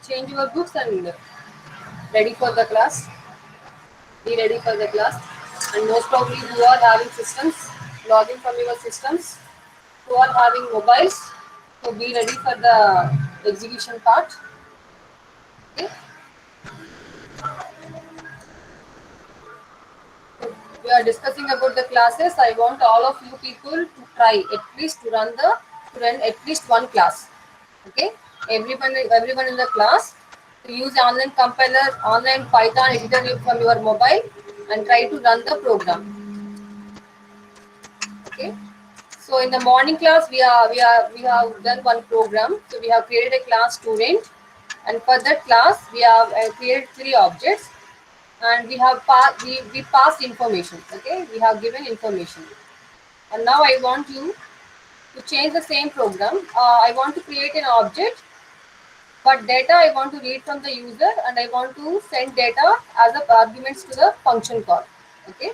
change your books and ready for the class. Be ready for the class. And most probably who are having systems, log in from your systems. Who are having mobiles, so be ready for the execution part. Okay. So we are discussing about the classes. I want all of you people to try at least to run at least one class. Okay. Everyone in the class to use online compiler, online Python editor from your mobile and try to run the program. Okay. So in the morning class, we have done one program. So we have created a class student, and for that class we have created three objects, and we passed information. Okay, we have given information, and now I want you to change the same program. I want to create an object, but data I want to read from the user, and I want to send data as a arguments to the function call. Okay.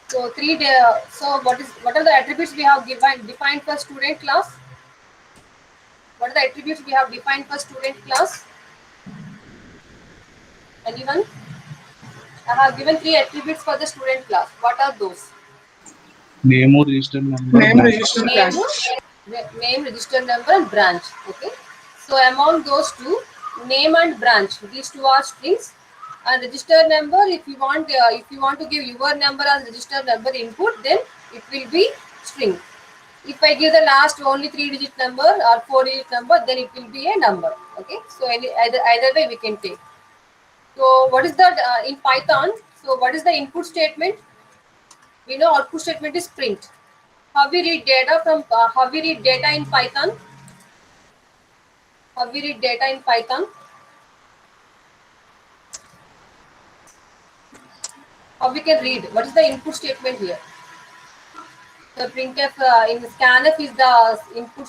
So what are the attributes we have defined for student class? What are the attributes we have defined for student class? Anyone? I have given three attributes for the student class. What are those? Name or register number, Name, branch. register, Name, branch. name, register number, and branch. Okay. So among those two, name and branch, these two are strings. And register number, if you want to give your number as register number input, then it will be string. If I give the last only 3-digit number or 4-digit number, then it will be a number. Okay. So either way we can take. So what is that in Python? So what is the input statement? We know output statement is print. How we read data in Python? How we read data in Python? How we can read? What is the input statement here? The printf in scanf is the input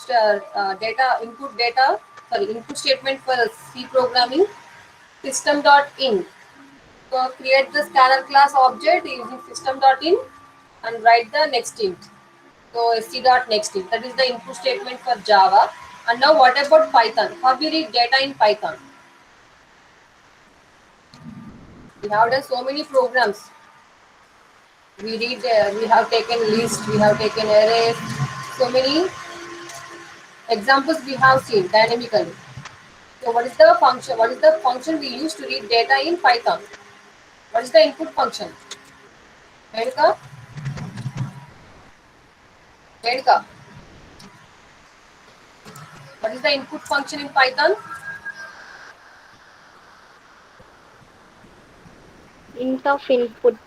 statement for C programming. System.in. So create the scanner class object using system.in and write the next int. So sc.nextInt, that is the input statement for Java. And now what about Python? How we read data in Python? We have done so many programs. We have taken list, we have taken arrays, so many examples we have seen dynamically. So what is the function? What is the function we use to read data in Python? What is the input function? Renuka? Renuka? What is the input function in Python? Int of input.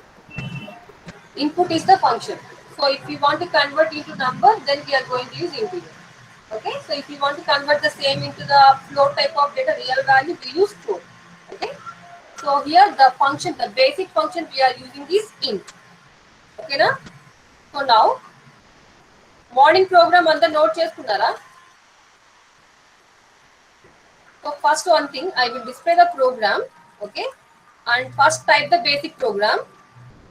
Input is the function. So if we want to convert into number, then we are going to use integer. Okay. So if you want to convert the same into the float type of data, real value, we use float. Okay. So here the function, the basic function we are using is int. Okay, na? So now morning program on the note cheskunnara. So first one thing, I will display the program. Okay, and first type the basic program,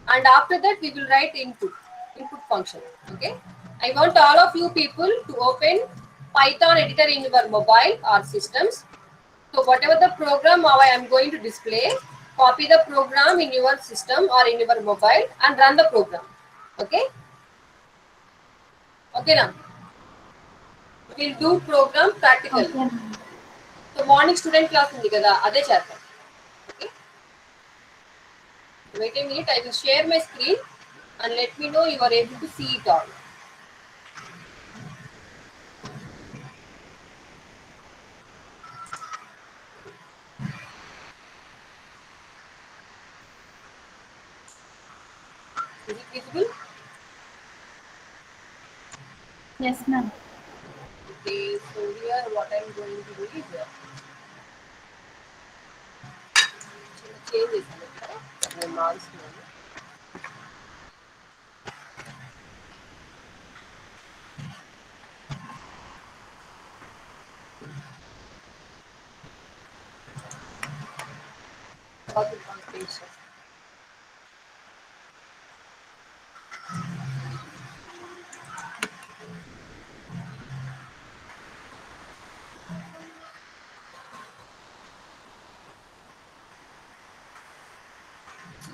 and after that we will write input function. Okay, I want all of you people to open Python editor in your mobile or systems. So whatever the program I am going to display, copy the program in your system or in your mobile and run the program. Okay. Okay now. We'll do program practically. Okay. So morning student class undi kada ade chestam. Okay. Wait a minute, I will share my screen and let me know you are able to see it all. Is it visible? Yes, ma'am. Okay, so here what I am going to do is change this my mouse now. Copy and paste.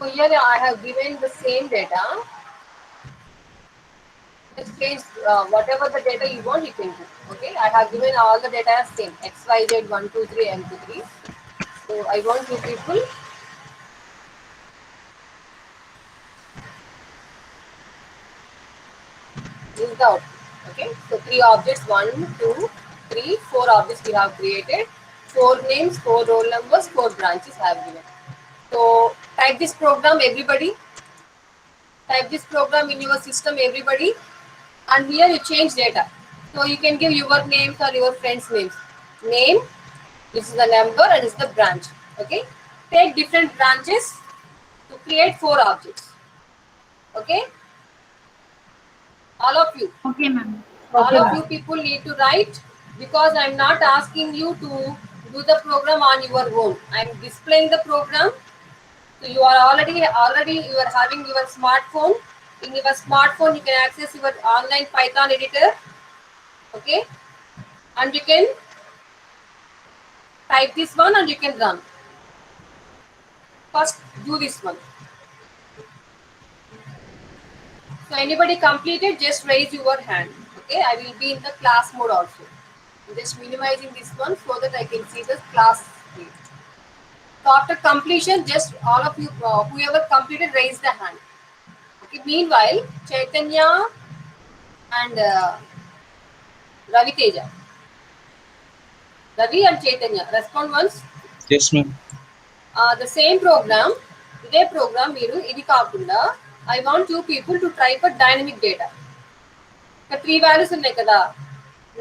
So here I have given the same data. Just change whatever the data you want, you can do. Okay, I have given all the data as same x, y, z, 1, 2, 3, and 2, 3. So I want you people use the output. Okay, so 3 objects, 1, 2, 3, 4 objects we have created. 4 names, 4 roll numbers, 4 branches I have given. So type this program, everybody. Type this program in your system, everybody. And here you change data. So you can give your names or your friends' names. Name, this is the number, and this is the branch. Okay. Take different branches to create 4 objects. Okay. All of you. Okay, ma'am. All of you people need to write, because I'm not asking you to do the program on your own. I'm displaying the program. So you are already you are having your smartphone. In your smartphone, you can access your online Python editor. Okay, and you can type this one and you can run. First, do this one. So anybody completed, just raise your hand. Okay, I will be in the class mode also. I'm just minimizing this one so that I can see the class screen. So after completion, just all of you, whoever completed, raise the hand. Okay. Meanwhile, Chaitanya and Ravi Teja. Ravi and Chaitanya, respond once. Yes, ma'am. The same program, ఇదే program మీరు ఇది కాకుండా I want you people to try for dynamic data. ఇక్కడ 3 values ఉన్నాయి కదా,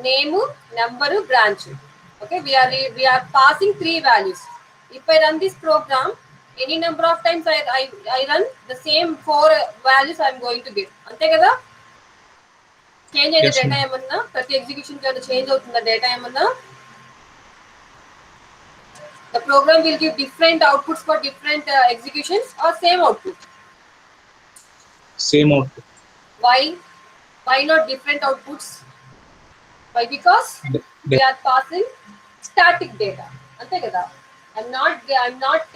name, number, branch. Okay, we are passing 3 values. If I run this program, any number of times I run the same 4 values I am going to get. అంతే కదా? Change అయిన data ఏమన్నా ప్రతి execution కి change అవుతుందా data ఏమన్నా? The program will give different outputs for different executions or same output? Same output. Why? Why not different outputs? Why? Because we are passing static data. Ante kada? I'm not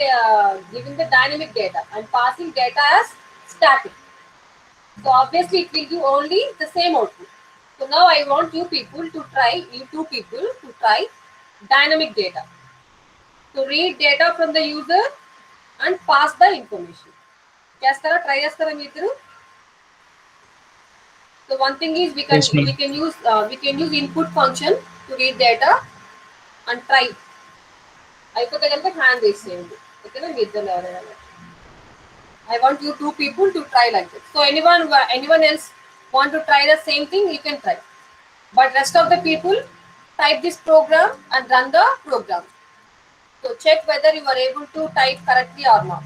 giving the dynamic data. I'm passing data as static. So obviously it will give only the same output. So now I want you two people to try dynamic data. To read data from the user and pass the information. Chestara, try chestara meeru. So one thing is we can use input function to read data and try. అయిపోతే కనుక hand race చేయండి. ఓకేనా? మీ ఇద్దరు ఎవరైనా. I want you two people to try like this. So anyone else want to try the same thing, you can try. But rest of the people, type this program and run the program. So check whether you are able to type correctly or not.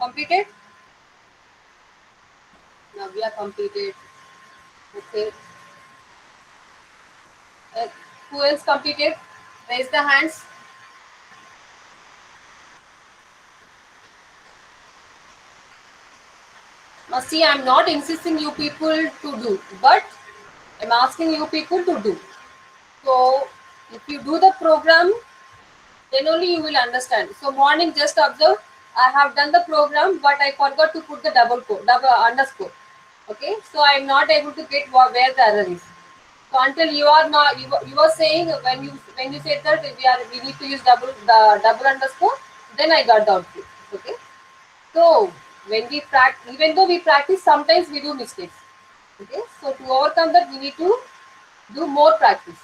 Completed? Now we are completed. Okay. Who else completed? Raise the hands. Now see, I'm not insisting you people to do, but I'm asking you people to do. So if you do the program, then only you will understand. So morning, just observe. I have done the program, but I forgot to put the double underscore. Okay, so I am not able to get where the error is. So until you are saying when you said that we need to use double underscore, then I got the output. Okay, so when we practice, even though we practice, sometimes we do mistakes. Okay, so to overcome that, we need to do more practice.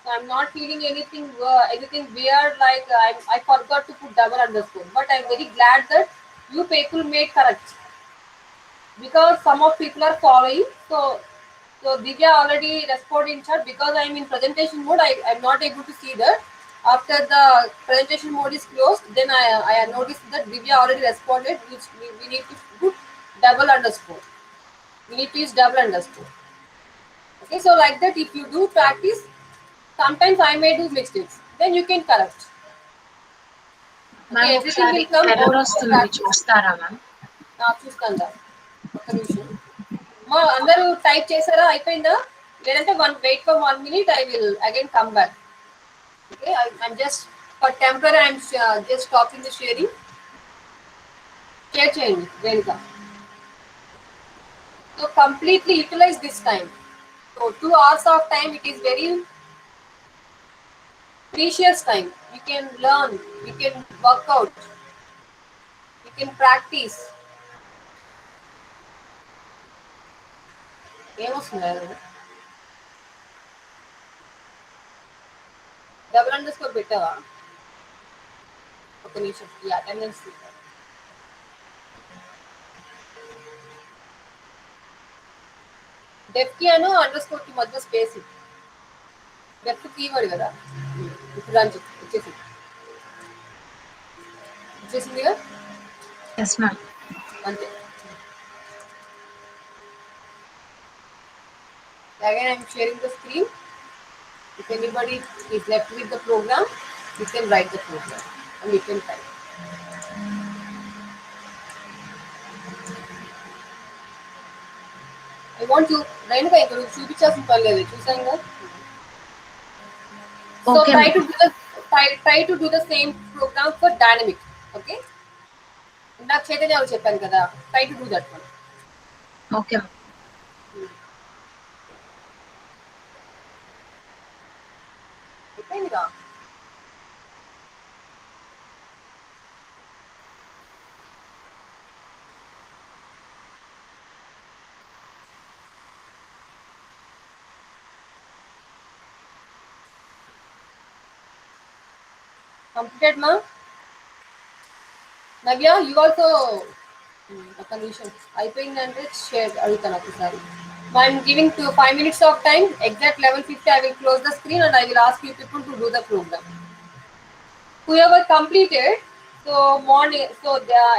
So I'm not feeling anything weird like I forgot to put double underscore. But I'm very glad that you people made correct, because some of people are following. So Divya already responded in chat. Because I'm in presentation mode, I'm not able to see that. After the presentation mode is closed, then I noticed that Divya already responded, which we need to put double underscore. We need to use double underscore. Okay, so like that, if you do practice, sometimes I may do mistakes. Then you can correct. Ma'am Okay, everything ఒకసారి will come error only for వస్తుంది practice. చూస్తారా ma'am? చూస్తాను రా, ఒక్క నిమిషం. మా అందరూ type చేశారా? అయిపోయిందా? లేదంటే wait for 1 minute, I will again come back. Okay, I'm just for temporary, I'm just stopping the sharing. Share చేయండి Renuka. So completely utilize this time. So 2 hours of time, it is very precious time. You can learn, you can work out, you can practice. ఏమొస్తుంది double underscore పెట్టావా? ఒక నిమిషం, ఈ attendance డెఫ్ కి అను underscore కి మధ్య space. డెఫ్ keyword కదా. ఇప్పుడు అని చెప్పి వచ్చేసిందిగా. Yes ma'am. అంతే. Again, I'm sharing the screen. If anybody is left with the program, you can write the program and you can type. I want you, Renuka, ఇక్కడ చూపించాల్సిన పని లేదు, చూసాం కదా. So Okay, try ma'am. to do the same program for dynamic. Okay. ఇందాక చైతన్య చెప్పాను కదా, try to do that one. Okay ma'am. అయిపోయిందిగా. Completed, ma? Navya, you also ఒక నిమిషం అయిపోయిందంటే షేర్ అడుగుతాను ఒకసారి. I'm giving 5 minutes of time. Exact 11:50, I will close the screen and I will ask you people to do the program. Whoever completed,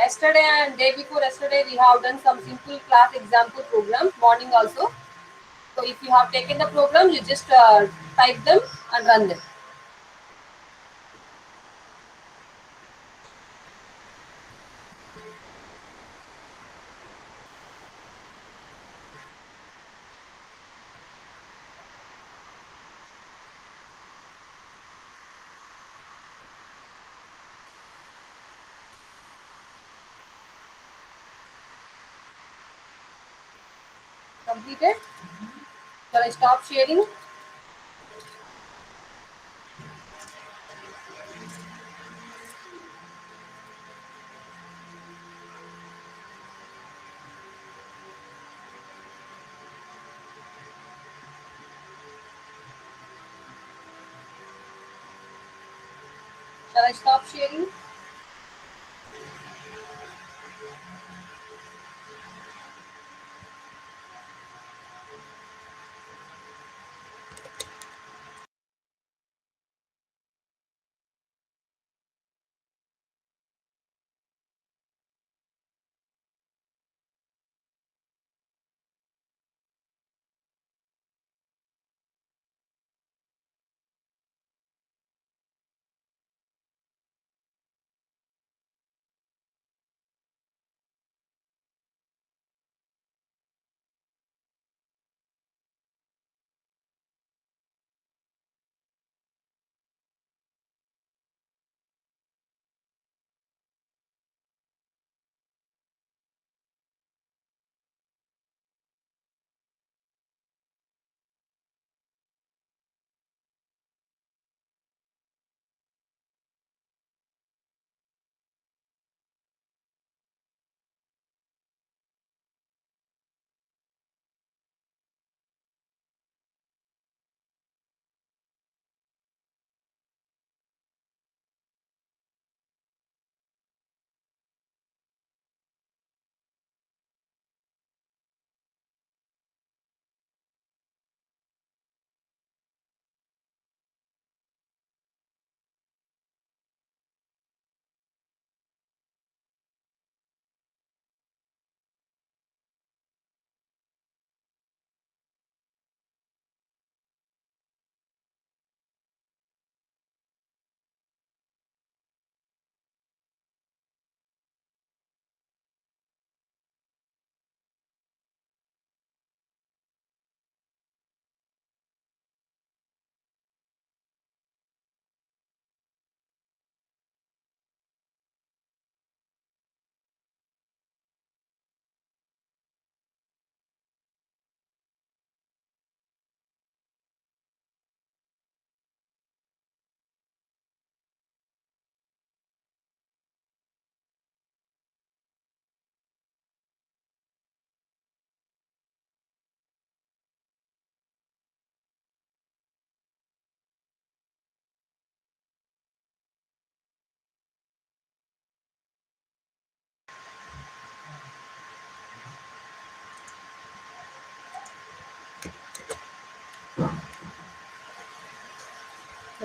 yesterday and day before yesterday we have done some simple class example programs morning also. So if you have taken the program, you just type them and run them. Completed? Shall I stop sharing? Shall I stop sharing?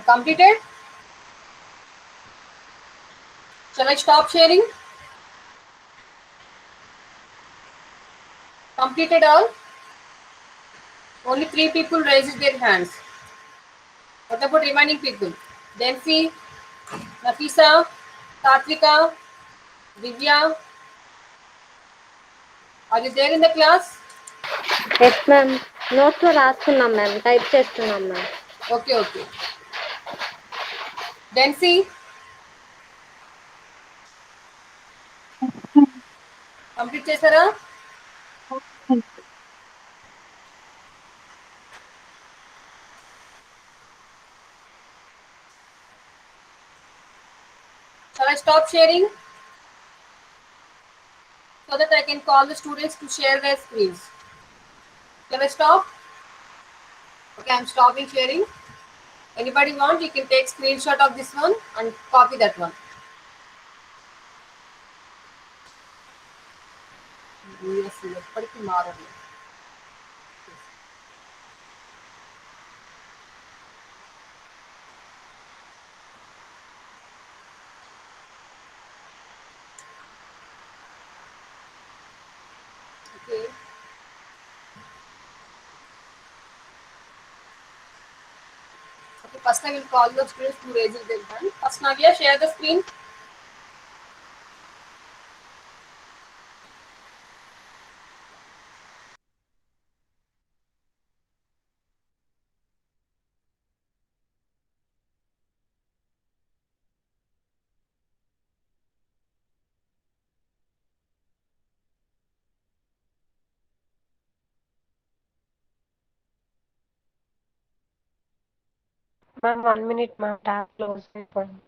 Completed? Shall I stop sharing? Completed all? Only 3 people raised their hands. What about remaining people? Delphi, Nafisa, Tatvika, Divya. Are you there in the class? Yes ma'am నోట్స్లో రాసుకున్నాం ma'am type చేస్తున్నాం ma'am Okay, okay. Densi? Complete చేసారా? Shall I stop sharing? So that I can call the students to share their screens. Shall I stop? Okay, I'm stopping sharing. Anybody want, you can take screenshot of this one and copy that one. Yes, ఎప్పటికీ మారదు. Okay. Okay, first I will call the students to raise their hand. First, Navya, share the screen. Ma'am 1 minute ma'am tab close అయిపోయింది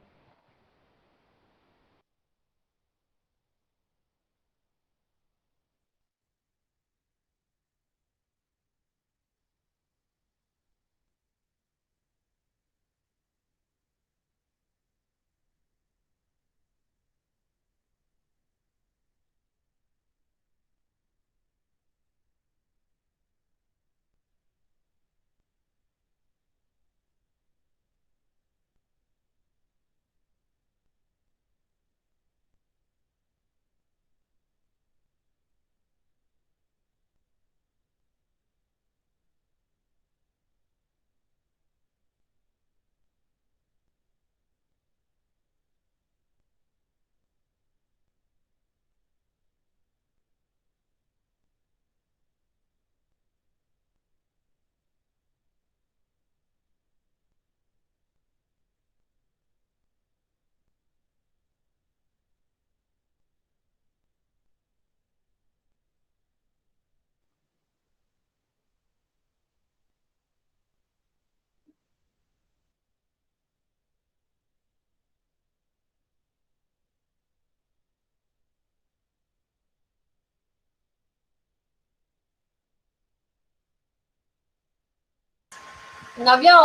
Navya,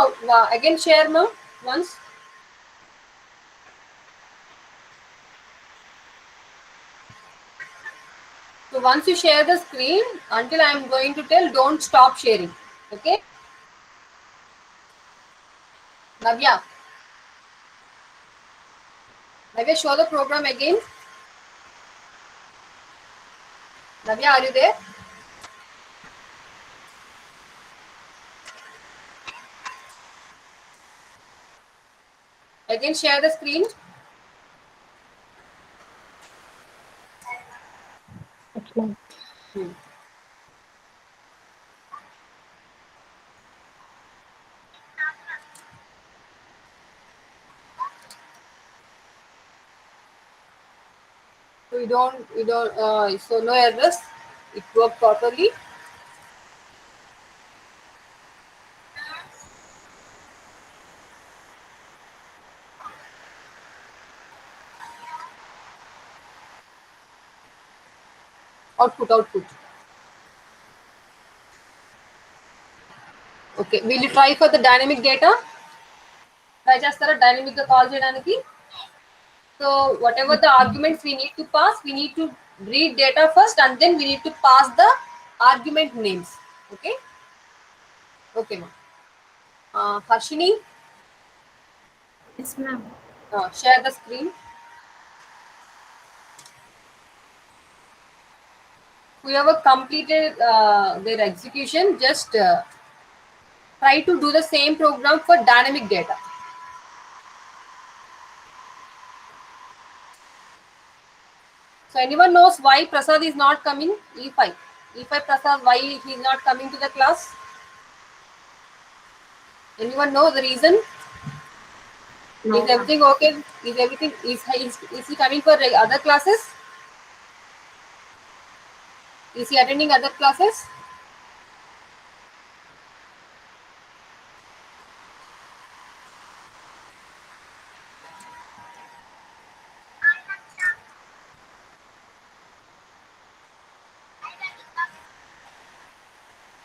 again share now once. So once you share the screen, until I am going to tell, don't stop sharing. Okay? Navya. Navya, show the program again. Navya, are you there? Again, share the screen. So so no errors. It worked properly. Output. Okay, will you try for the dynamic data? Try చేస్తారా dynamic గా call చేయడానికి? So whatever the arguments we need to pass, we need to read data first and then we need to pass the argument names. Okay? Okay, ma'am. Harshini, Yes, ma'am. share the screen. Whoever completed their execution, just try to do the same program for dynamic data. So anyone knows why Prasad is not coming? E5. E5 Prasad, why he is not coming to the class? Anyone know the reason? No, Is everything okay? Is he coming for other classes? Is he attending other classes?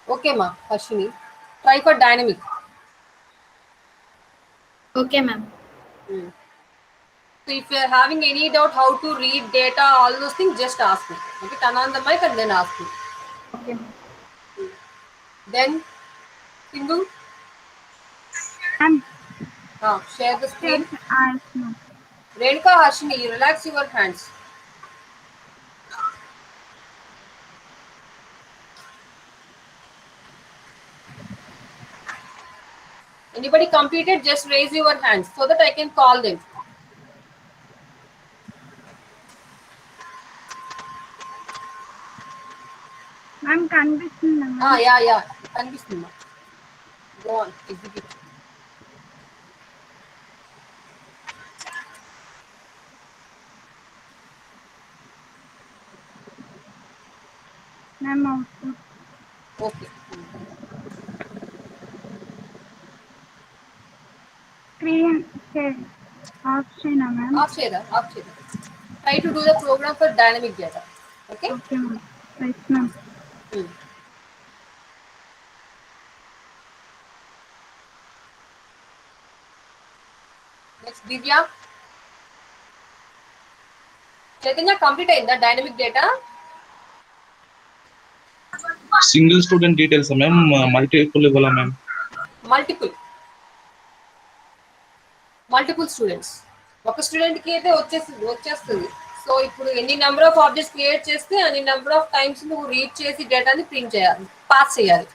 Okay, ma, Harshini. Try for dynamic. Okay, ma'am. So if you are having any doubt how to read data, all those things, just ask me. Okay, turn on the mic and then ask me. Okay, ma'am. Then, Sindhu, Ma'am, share the screen. yes, ma'am. Renuka, Harshini, you relax your hands. Anybody completed? Just raise your hands so that I can call them. Ma'am, కనిపిస్తుందా ma'am? Yeah. Kanipistunది. Go on, execute. Ma'am, output. Okay. Screen share. Off చేయనా ma'am? Off share. Try to do the program for dynamic data. Okay? Okay, ma'am. Yes, ma'am. Next, Divya. Chaitanya, complete the dynamic data. Single student details ma'am, multiple ఇవ్వాలా ma'am? Multiple students. ఒక స్టూడెంట్కి అయితే వచ్చేస్తుంది. So ఇప్పుడు ఎన్ని number of objects create చేస్తే అన్ని number of times నువ్వు రీడ్ చేసి డేటాని ప్రింట్ చేయాలి, పాస్ చేయాలి.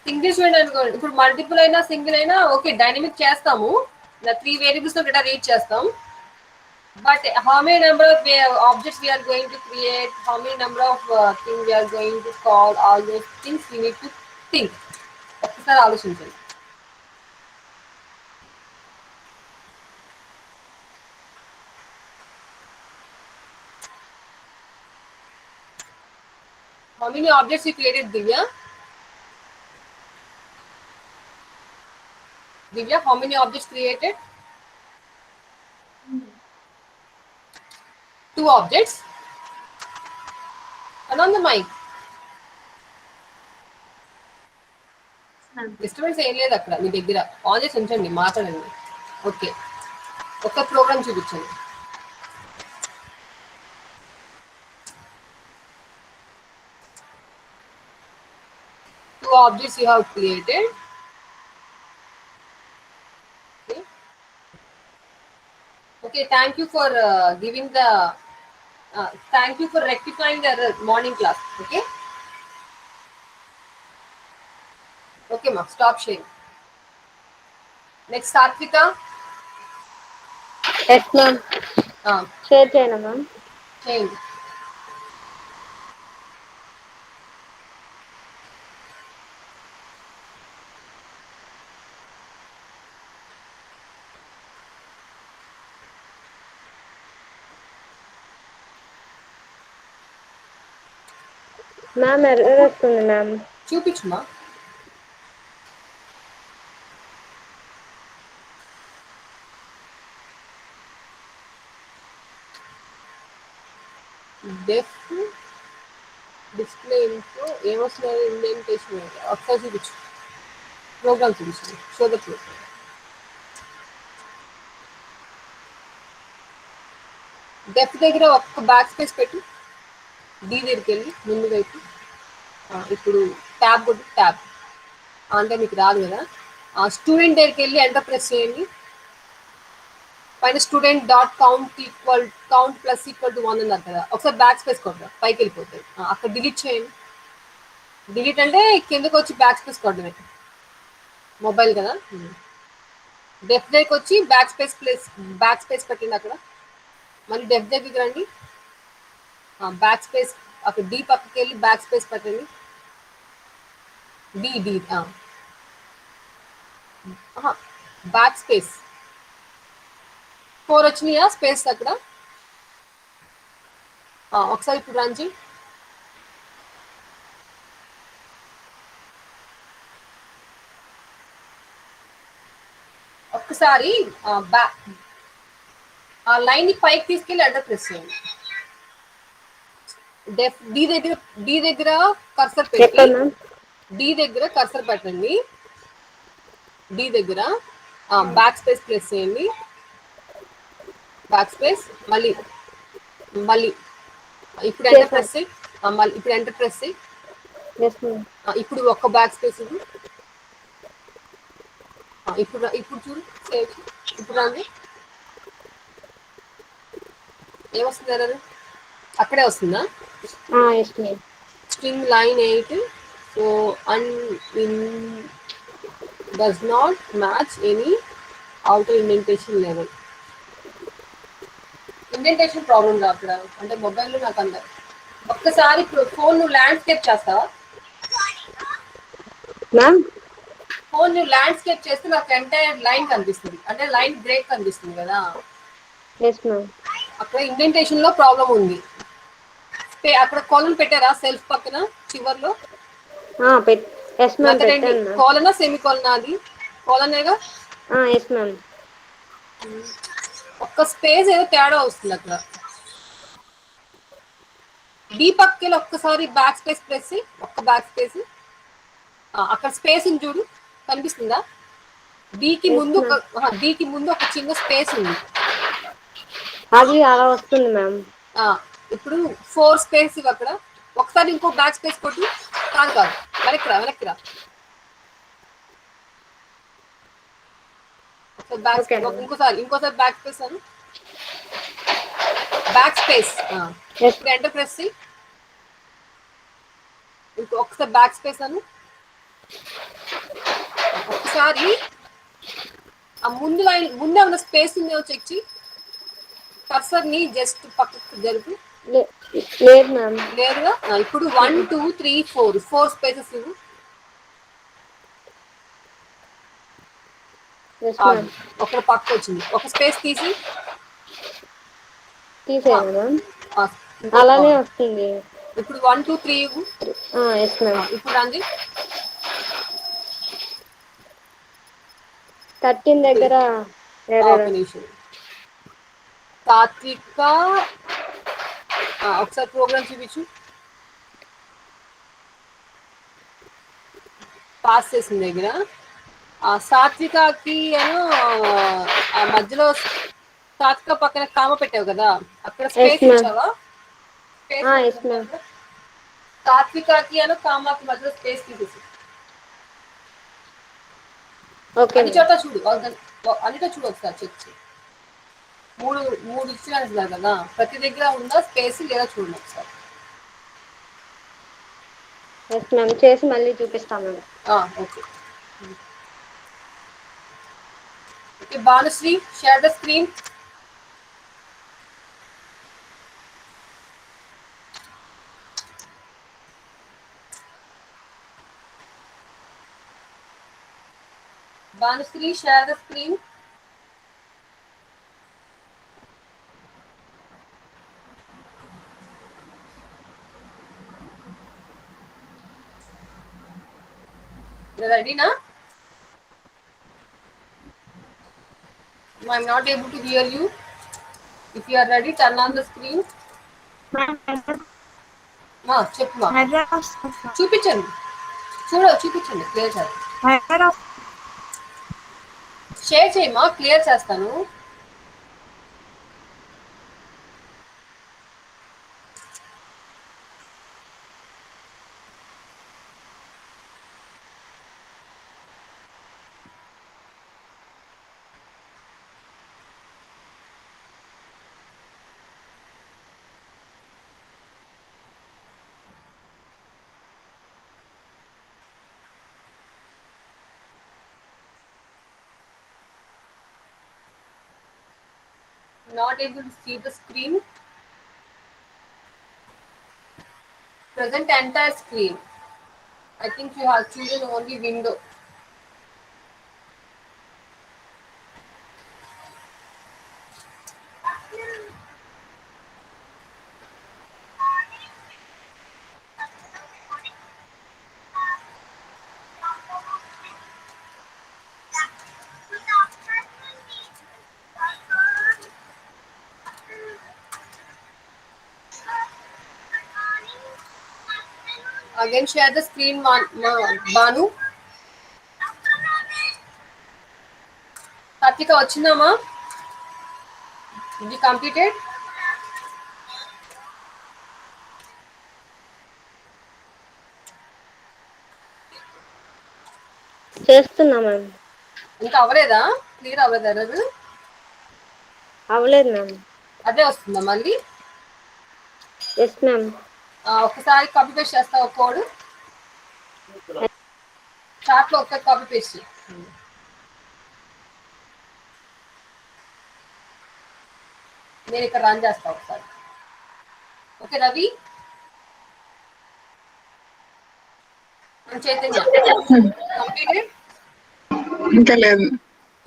సింగిల్ స్టూడెంట్ అనుకోండి, ఇప్పుడు మల్టిపుల్ అయినా సింగిల్ అయినా ఓకే, డైనమిక్ చేస్తాము. 3 వేరియబుల్స్ డేటా రీడ్ చేస్తాం. But how many number of objects we are going to create, how many number of things we are going to call, all those things we need to think. ఒకసారి ఆలోచించండి. How many objects you created, Divya? Divya, how many objects created? 2 objects. Turn on the mic. Disturbance ఏం లేదు అక్కడ మీ దగ్గర. On చేసి ఉంచండి, మాట్లాడండి. Okay, ఒక ప్రోగ్రామ్ చూపించండి. Two objects you have created. Okay, thank you for giving the thank you for rectifying the error morning class. Okay ma, stop sharing. Next, Satvika. Yes ma'am. Share చేయనా ma'am? చేయండి. Ma'am error వస్తుంది ma'am. చూపించుమా. Def display ఇంట్లో ఏమొస్తున్నారు, indentation ఒకసారి చూపించు. Programme చూపించు, show the programme. డెఫ్ దగ్గర ఒక్క బ్యాక్ స్పేస్ పెట్టు. డి దగ్గరికి వెళ్ళి ముందు వైపు. ఇప్పుడు ట్యాబ్ కొట్టి ట్యాబ్ అంటే మీకు రాదు కదా. స్టూడెంట్ దగ్గరికి వెళ్ళి ఎంటర్ ప్రెస్ చేయండి. పైన student dot count plus equal to 1 అన్నారు కదా, ఒకసారి బ్యాక్ స్పేస్ కొట్టరా పైకి వెళ్ళిపోతుంది. అక్కడ డిలీట్ చేయండి. డిలీట్ అంటే కిందకు వచ్చి బ్యాక్ స్పేస్ కొట్టడమే, మొబైల్ కదా. డెఫ్ దగ్గరికి వచ్చి బ్యాక్ స్పేస్ పెట్టండి అక్కడ. మళ్ళీ డెఫ్ దగ్గరికి రండి, బ్యాక్ స్పేస్ అక్కడ డి పక్కకి వెళ్ళి బ్యాక్ స్పేస్ పెట్టండి. డి బ్యాక్ స్పేస్ 4 వచ్చినాయా స్పేస్ అక్కడ. ఒకసారి ఇప్పుడు రన్ చేయి. ఒక్కసారి ఆ లైన్ ని పైకి తీసుకెళ్ళి ఎంటర్ ప్రెస్ చేయండి. డి దగ్గర కర్సర్ పెట్టి చెప్పండి మ్యామ్. డి దగ్గర కర్సర్ పెట్టండి. డి దగ్గర బ్యాక్ స్పేస్ ప్రెస్ చేయండి. బ్యాక్ స్పేస్ మళ్ళీ ఇప్పుడు ఎంటర్ ప్రెస్ చేయి. మళ్ళీ ఇప్పుడు ఎంటర్ ప్రెస్ చేయి. Yes ma'am. ఇప్పుడు ఒక్క బ్యాక్ స్పేస్ ఇది. ఇప్పుడు చూడు సేవ్. ఇప్పుడు రండి, ఏమొస్తుంది ఎర్రర్? అక్కడే వస్తుందా? Yes ma'am. String line 8 so does not match any outer indentation level. Indentation problem రా అక్కడ, అంటే మొబైల్లో నాకు అందరు. ఒక్కసారి ఫోన్ నువ్వు ల్యాండ్స్కేప్ చేస్తావా? మ్యామ్ ఫోన్ నువ్వు ల్యాండ్స్కేప్ చేస్తే నాకు ఎంటైర్ లైన్ కనిపిస్తుంది, అంటే లైన్ బ్రేక్ కనిపిస్తుంది కదా. Yes ma'am. అక్కడ ఇండెంటేషన్ లో ప్రాబ్లం ఉంది. అక్కడ కాలన్ పెట్టారా సెల్ఫ్ పక్కన చివర్లో? ఎస్ మ్యామ్ మెథడ్ పెట్టాను మ్యామ్. కాలనా సెమీ కాలనా? అది కాలనేగా. Yes ma'am. ఒక్క స్పేస్ ఏదో తేడా వస్తుంది అక్కడ. డి పక్కకి ఒక్కసారి బ్యాక్ స్పేస్ ప్రెస్, ఒక్క బ్యాక్ స్పేస్. అక్కడ స్పేస్ ఉంది చూడు, కనిపిస్తుందా? డికి ముందు ఒక చిన్న స్పేస్ ఉంది, అది అలా వస్తుంది మ్యామ్. ఇప్పుడు 4 స్పేస్ ఇవి అక్కడ. ఒకసారి ఇంకో బ్యాక్ స్పేస్ కొట్టు. కాదు వెనక్కి రా. ఇంకోసారి బ్యాక్ స్పేస్ అను. బ్యాక్ స్పేస్ ఇప్పుడు ఎంటర్ ప్రెస్. ఒకసారి బ్యాక్ స్పేస్ అను. ఒకసారి ఆ ముందు ఏమైనా స్పేస్ ఉందేమో చెక్ చేయి. కర్సర్ ని జస్ట్ పక్కకు జరుపు. లేదు మ్యామ్. లేదుగా. ఇప్పుడు 1 2 3 4 స్పేసెస్ ఇవ్వు. ఒక పక్క వచ్చింది, ఒక స్పేస్ తీసేయండి మ్యామ్. అలానే వస్తుంది. ఇప్పుడు 1 2 3 ఇవ్వు. Yes ma'am. ఇప్పుడు రండి. 13 దగ్గర ఒక నిమిషం. తాత్విక ఒకసారి ప్రోగ్రామ్ చూపించు. పాస్ చేసిన దగ్గర సాత్వికకి ఆ మధ్యలో సాత్విక పక్కన కామ పెట్టావు కదా, అక్కడ స్పేస్ ఇచ్చావా? సాత్వికకి కామాకి మధ్యలో స్పేస్ తీసేసి అన్ని చోట్ల చూడు, అన్నిటో చూడు ఒకసారి చెక్ చేయి. మూడు ఇచ్చినారు కదా, ప్రతి దగ్గర ఉందా స్పేస్ లేదా చూడండి ఒకసారి. Yes ma'am. చేసి మళ్ళీ చూపిస్తాను. Okay. Banushree, share the screen. Banushree, share the screen. You ready now? I'm not able to hear you. If you are ready, turn on the screen. చెప్పు. చూపించండి, చూపించండి క్లియర్. షేర్ చేయమా, క్లియర్ చేస్తాను. not able to see the screen. Present entire screen. I think you have chosen only window. Again, share the screen, Banu. Kartika, వచ్చిందమ్మా? Did you complete it? చేస్తున్నా ma'am. ఇంకా అవ్వలేదా? Clear అవ్వలేదా error? అవ్వలేదు ma'am. అదే వస్తుందా మళ్ళీ? Yes ma'am. ఒకసారి కాపీ పేస్ట్ చేస్తావా కోడ్? చాట్ లో ఒకసారి కాపీ పేస్ట్. నేను ఇక్కడ రన్ చేస్తా ఒకసారి. Okay Ravi, Chaitanya, completed? ఇంకా లేదు.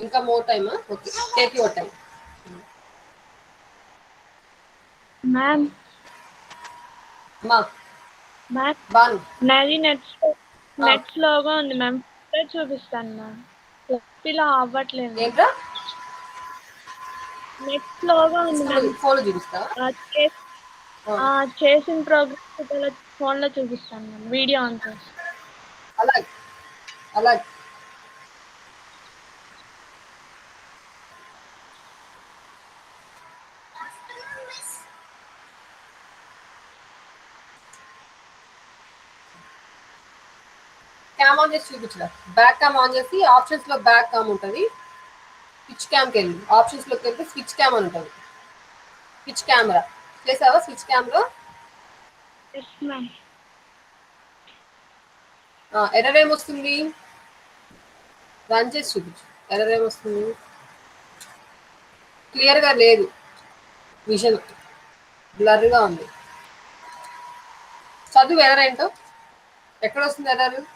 ఇంకా మోర్ టైమా? Okay, take your time. Ma'am మా మ్యామ్ బాను, నాది నెట్ స్లోగా ఉంది మ్యామ్. చూపిస్తాను మ్యామ్. ఇలా అవ్వట్లేదు. ఏంట్రా నెట్ స్లోగా ఉంది మ్యామ్. ఫోన్లో చూపిస్తావా? చేసిన ప్రోగ్రామ్ ఫోన్లో చూపిస్తాను మ్యామ్. వీడియో ఆన్ చేసి. అలాగే అలాగే. క్యామ్ ఆన్ చేసి చూపించరా? బ్యాక్ క్యామ్ ఆన్ చేసి ఆప్షన్స్ లో బ్యాక్ క్యామ్ ఉంటుంది. స్విచ్ క్యామ్కి వెళ్ళి ఆప్షన్స్ లోకి వెళ్తే స్విచ్ క్యామ్ అని ఉంటుంది. స్విచ్ కెమెరా చేసావా? స్విచ్ క్యామ్లో ఎస్ మ్యామ్. ఎర్రర్ ఏమొస్తుంది? రన్ చేసి చూపించు. ఎర్రర్ ఏమొస్తుంది? క్లియర్గా లేదు, విజన్ బ్లర్గా ఉంది. చదువు ఎర్రర్ ఏంటో. ఎక్కడ వస్తుంది ఎర్రర్?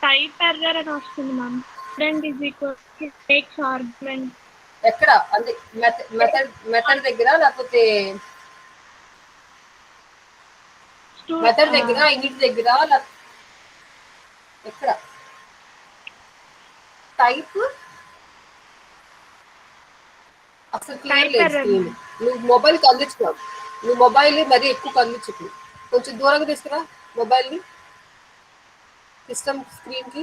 టైప్ ఎర్రర్ అని వస్తుంది ma'am. Student is equal takes argument. ఎక్కడ? అంటే మెథడ్ దగ్గర లేకపోతే మెథడ్ దగ్గర, ఇనిట్ దగ్గర, ఎక్కడ? టైప్ అసలు క్లియర్ లేదు స్క్రీన్. నువ్వు మొబైల్ కదిలించుకో. నువ్వు మొబైల్ మరీ ఎక్కువ కదిలించుకు. కొంచెం దూరంగా తీసుకురా మొబైల్ని సిస్టమ్ స్క్రీన్కి.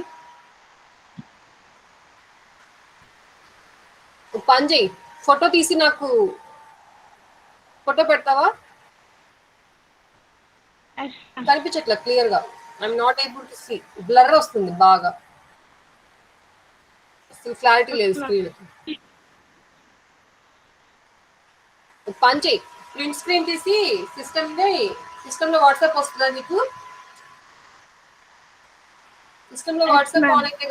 పని చేయి, ఫోటో తీసి నాకు ఫోటో పెడతావా? కనిపించట్లా క్లియర్గా. I'm not able to see. Blur వస్తుంది బాగా, అసలు క్లారిటీ లేదు స్క్రీన్. పని చేయి, ప్రింట్ స్క్రీన్ తీసి సిస్టంలో వాట్సాప్ వస్తుందా నీకు? సిస్టంలో వాట్సాప్ ఆన్ అయితే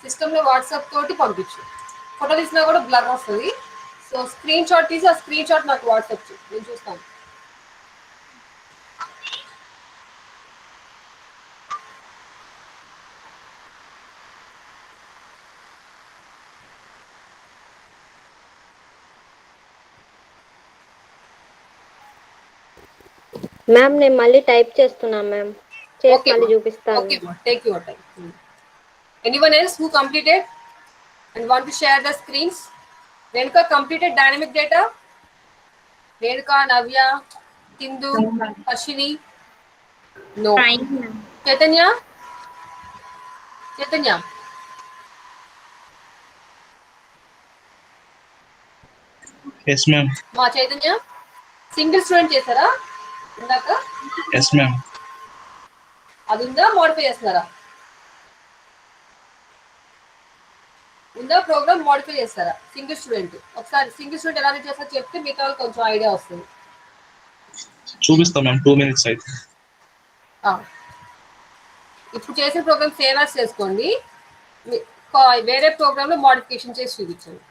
సిస్టంలో వాట్సాప్ తోటి పంపించు. ఫోటో తీసినా కూడా బ్లర్ వస్తుంది. సో స్క్రీన్ షాట్ తీసి ఆ స్క్రీన్ షాట్ నాకు వాట్సాప్ చేయి, నేను చూస్తాను. మ్యామ్ నేను మళ్ళీ టైప్ చేస్తున్నా మ్యామ్. చేసి Okay, మళ్ళీ ma'am. చూపిస్తాను. Okay, ma'am. Take your time. Anyone else who completed and want to share the screens? Renuka completed dynamic data? Renuka, Navya, Tindu, Ashini? No. Trying, ma'am. Chaitanya? Chaitanya? Yes, ma'am. మా Chaitanya single student చేశారా ఇందాక? Yes, ma'am. అది ఉందా? Modify చేస్తున్నారా? ఉందా programme? Modify చేస్తారా? Single student ఒకసారి single student ఎలా చేస్తారో చెప్తే మిగతా వాళ్ళకి కొంచెం ఐడియా వస్తుంది. చూపిస్తాం మ్యామ్, 2 minutes అయితే. ఇప్పుడు చేసిన ప్రోగ్రామ్ సేవ్ యాస్ చేసుకోండి. వేరే ప్రోగ్రామ్ లో మోడిఫికేషన్ చేసి చూపించండి.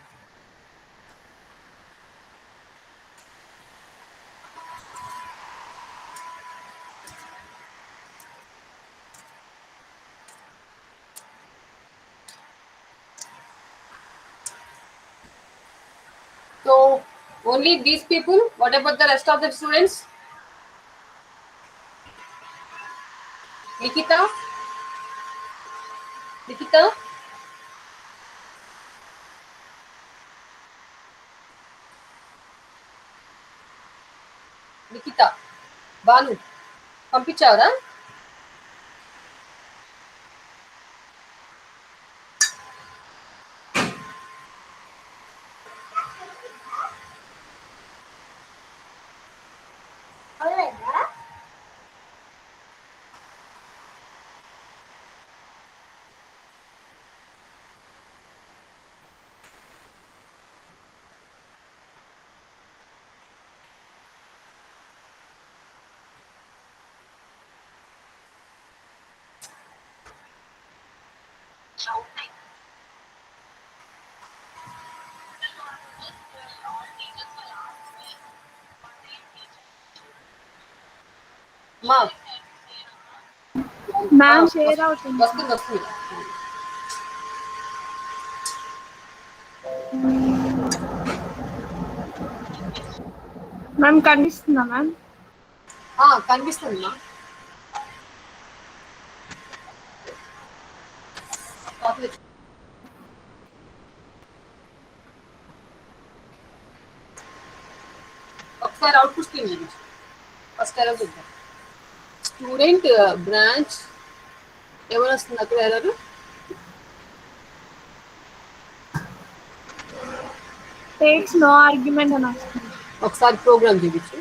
So only these people. What about the rest of the students? Nikita? Nikita? Nikita? Banu? పంపించావరా? మా మ్యామ్ షేర్ అవుతుంది. వస్తుంది. మ్యామ్ కనిపిస్తుందా మ్యామ్? కనిపిస్తుంది మా. ఒకసారి అవుట్పుట్ స్క్రీన్ చూపించు. ఫస్ట్ ఎలా చూద్దాం. స్టూడెంట్ బ్రాంచ్ ఎవరు వస్తుంది అక్కడ ఎర్రర్? టేక్స్ నో ఆర్గ్యుమెంట్ అని వస్తుంది. ఒకసారి ప్రోగ్రామ్ చూపించు.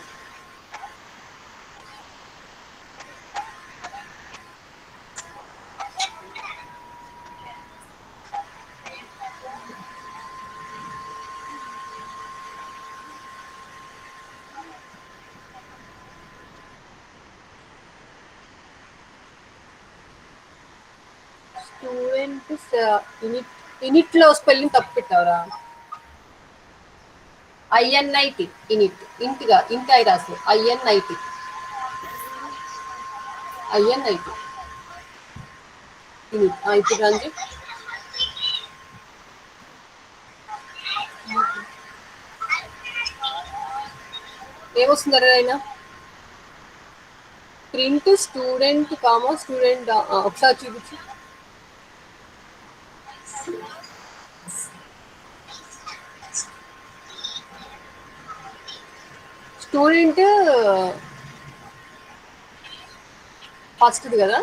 స్టూడెంట్ యూనిట్ లో స్పెల్లింగ్ తప్పు పెట్టావరా? INIT ఇనిట్ ఇంట్గా ఇంట్ అయి రాసు. INIT init. ఇప్పుడు రంజి ఏమొస్తుందరా అయినా? Print student comma student. ఒకసారి చూపించు. స్టూడెంట్ ఫస్ట్ది కదా.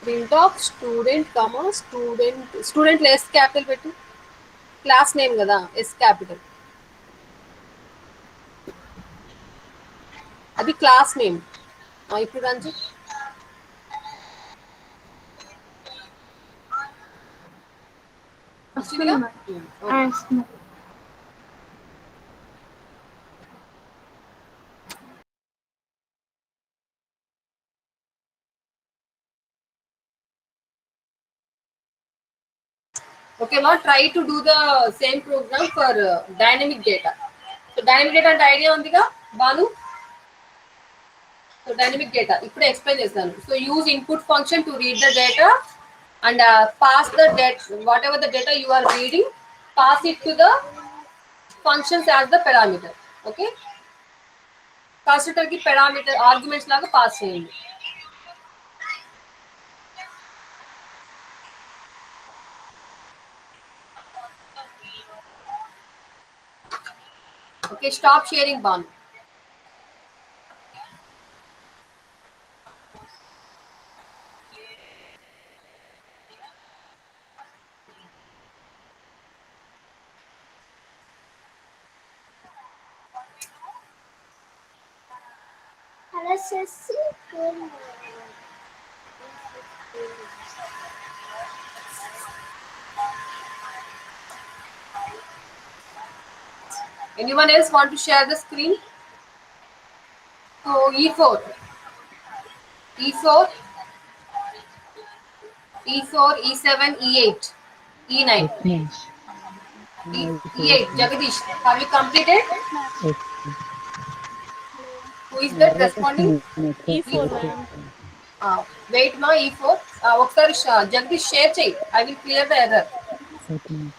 ప్రింట్ ఆఫ్ స్టూడెంట్ కామా స్టూడెంట్లో ఎస్ క్యాపిటల్ పెట్టు. క్లాస్ నేమ్ కదా, ఎస్ క్యాపిటల్. అది క్లాస్ నేమ్. ఇప్పుడు రంజి వస్తుంది ma'am. Okay, ma, try to do the same program for dynamic data. So dynamic data అంటే ఐడియా ఉందిగా బాను? సో డైనమిక్ డేటా ఇప్పుడే ఎక్స్ప్లెయిన్ చేశాను. So use input function to read the data and pass the whatever the data you are reading, pass it to the functions as the parameter. Okay, constructor కి parameter arguments లాగా pass చేయండి. Okay, stop sharing, Ban. Anyone else want to share the screen? So E4, E7, E8, E9, E8. Jagadish, have you completed? Who is that responding? E4 ma'am. Wait ma, E4. ఒకసారి Jagadish share చేయి. I will clear the error. Okay ma'am.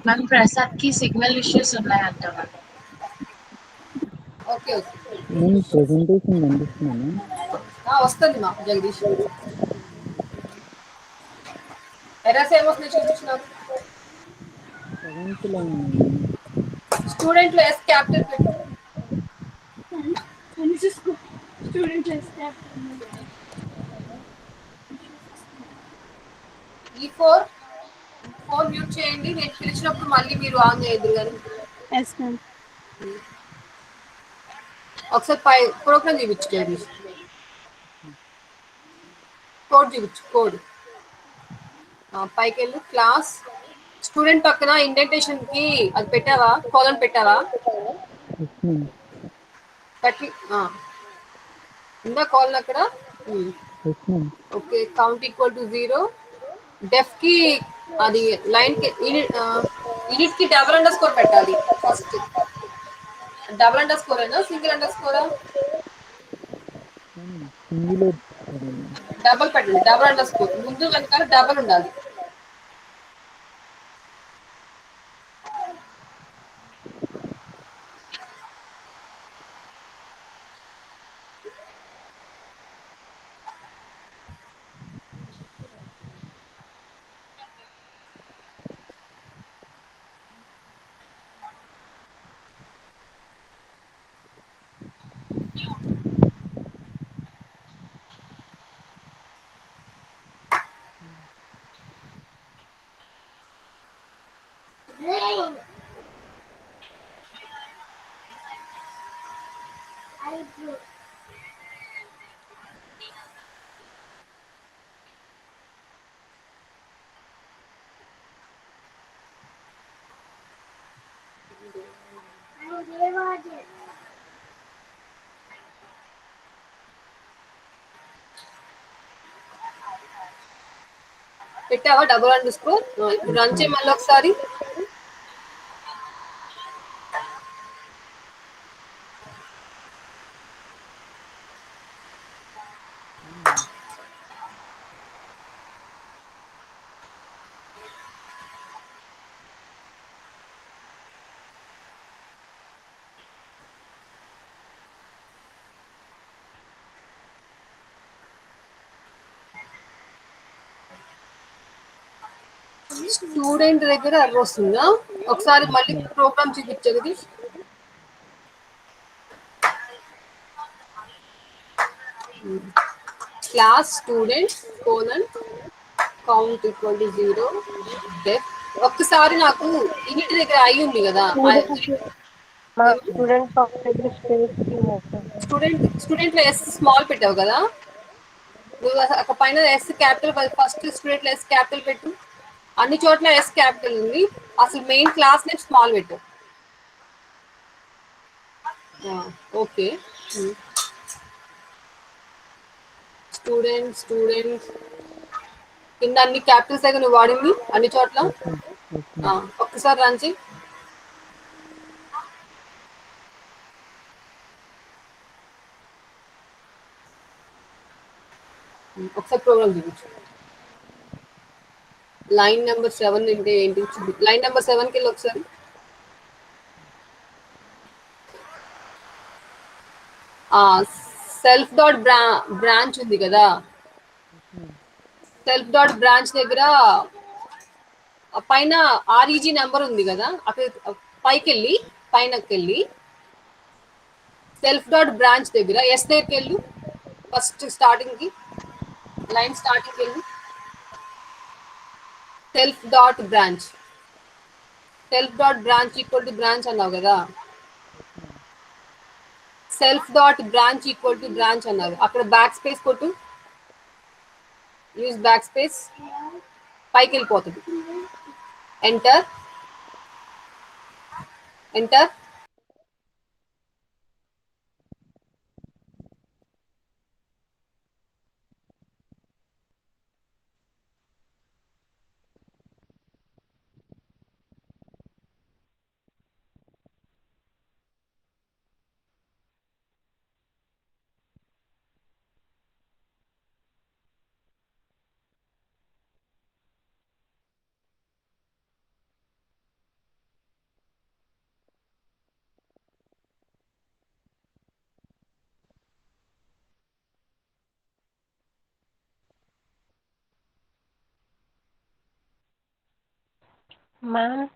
Ma'am Prasad కి signal issues ఉన్నాయంట మ్యామ్. Okay okay నేను presentation పంపిస్తున్నాను. వస్తుంది మా Jagadish. Errors ఏమొస్తున్నాయి చూపించినారు. సెవెంత్ లైన్ స్టూడెంట్ లో ఎస్ క్యాపిటల్ పెట్టు. ఈ4 ఫోన్ మ్యూట్ చేయండి. నేను పిలిచినప్పుడు మళ్ళీ మీరు ఆన్ చేయద్దు కానీ. Yes ma'am. ఒకసారి పై ప్రోగ్రామ్ చూపించు జగదీష్. కోడ్ చూపించు కోడ్. పైకి వెళ్ళు. క్లాస్ స్టూడెంట్ పక్కన ఇండెంటేషన్ కి అది పెట్టావా, కాలన్ పెట్టావా? Yes ma'am. పెట్టి ఉందా కాలన్ అక్కడ? Yes ma'am. Okay. Count equal to 0. Def కి అది లైన్ కి యూనిట్ కి డబుల్ అండర్ స్కోర్ పెట్టాలి ఫస్ట్. డబుల్ అండర్ స్కోర్ అయినా సింగిల్ అండర్ స్కోరా? సింగులర్ డబుల్ పెట్టండి. డబుల్ అండర్ స్కోర్ ముందు వెనకాల డబుల్ ఉండాలి. పెట్టావా డబుల్ అండర్ స్కోర్? ఇప్పుడు రన్ చేయి మళ్ళీ ఒకసారి. స్టూడెంట్ దగ్గర ఎర్ర వస్తుందా? ఒకసారి మళ్ళీ ప్రోగ్రామ్ చూపించగది. Class student colon count equal to 0. డెఫ్ ఒక్కసారి నాకు ఇన్నిటి దగ్గర అయి ఉంది కదా, స్టూడెంట్ లో ఎస్ స్మాల్ పెట్టావు కదా నువ్వు. అక్కడ పైన ఎస్ క్యాపిటల్, ఫస్ట్ స్టూడెంట్ లో ఎస్ క్యాపిటల్ పెట్టు. అన్ని చోట్ల ఎస్ క్యాపిటల్ ఉంది. అసలు మెయిన్ క్లాస్ నేమ్ స్మాల్ పెట్టు. ఓకే. స్టూడెంట్ స్టూడెంట్ కింద అన్ని క్యాపిటల్స్ దగ్గర నువ్వు వాడింది అన్ని చోట్ల. ఒక్కసారి రన్ చేయి. ఒకసారి ప్రోగ్రామ్ చూపించు. లైన్ నెంబర్ 7 అంటే ఏంటి? లైన్ నెంబర్ 7కి వెళ్ళి ఒకసారి. సెల్ఫ్ డాట్ బ్రాంచ్ ఉంది కదా, సెల్ఫ్ డాట్ బ్రాంచ్ దగ్గర పైన ఆర్ఈజీ నెంబర్ ఉంది కదా, అక్కడ పైకి వెళ్ళి పైనకి వెళ్ళి సెల్ఫ్ డాట్ బ్రాంచ్ దగ్గర ఎస్ దగ్గరికి వెళ్ళు. ఫస్ట్ స్టార్టింగ్ కి లైన్ స్టార్టింగ్ వెళ్ళు. Self dot branch, self dot branch equal two branch అన్నావు కదా, self dot branch equal two branch అన్నారు. అక్కడ బ్యాక్ స్పేస్ కొట్టు. Use back space. పైకి వెళ్ళిపోతుంది. Enter enter. Ma'am,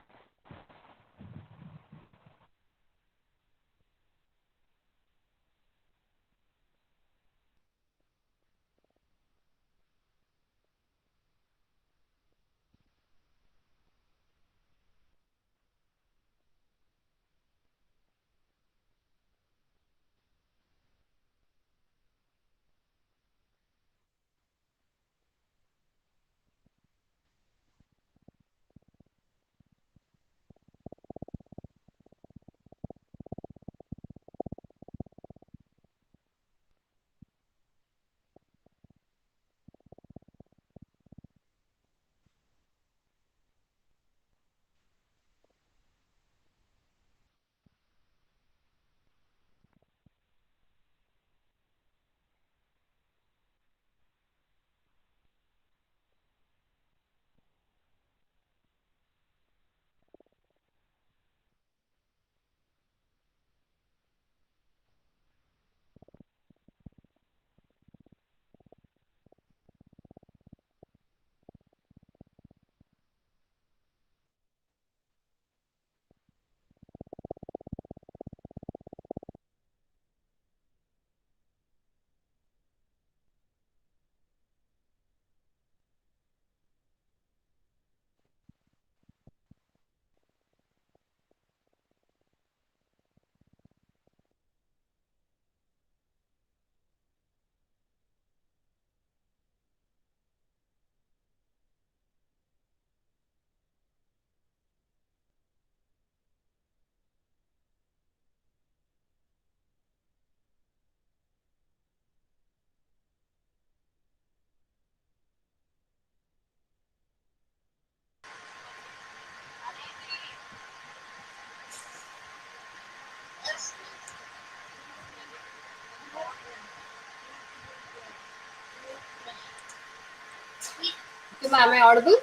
Okay, ma'am, am I audible?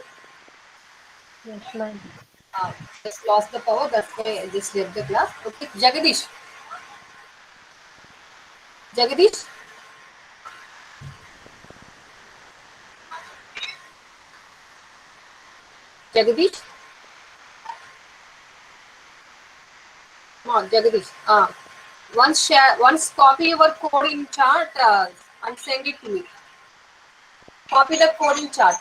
yes, ma'am. Just lost the power. That's why I just left the class. Okay, Jagadish. Jagadish. Jagadish. Come on, Jagadish. Once copy your code in chart and send it to me. Copy the code in chart.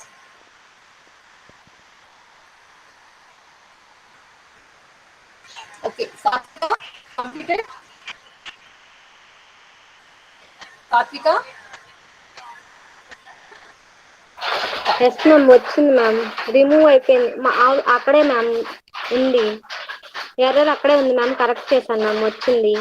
Okay, Satvika, completed. Satvika. Yes ma'am వచ్చింది ma'am. Remove అయిపోయింది అక్కడే ma'am ఉంది. Error అక్కడే ఉంది ma'am. Correct చేశాను ma'am, వచ్చింది.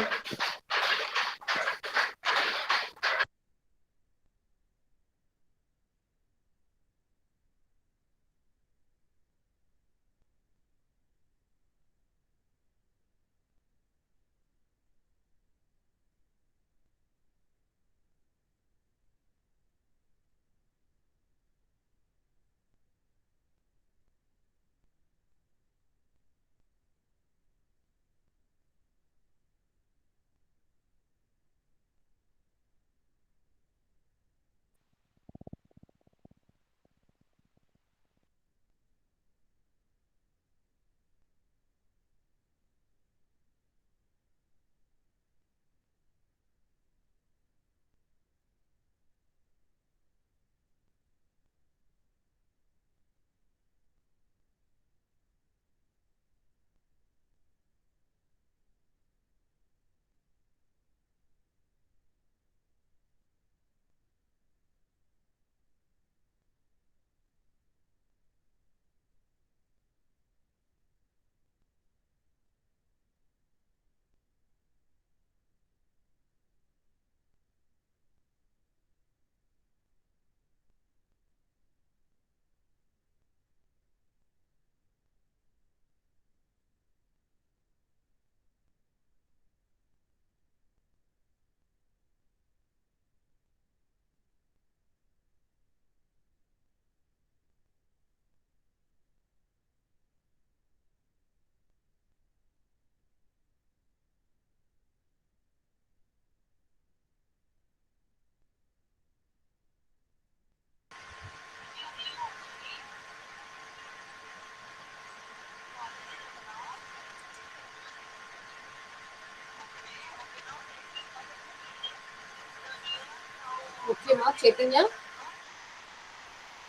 Okay, ma. Chaitanya.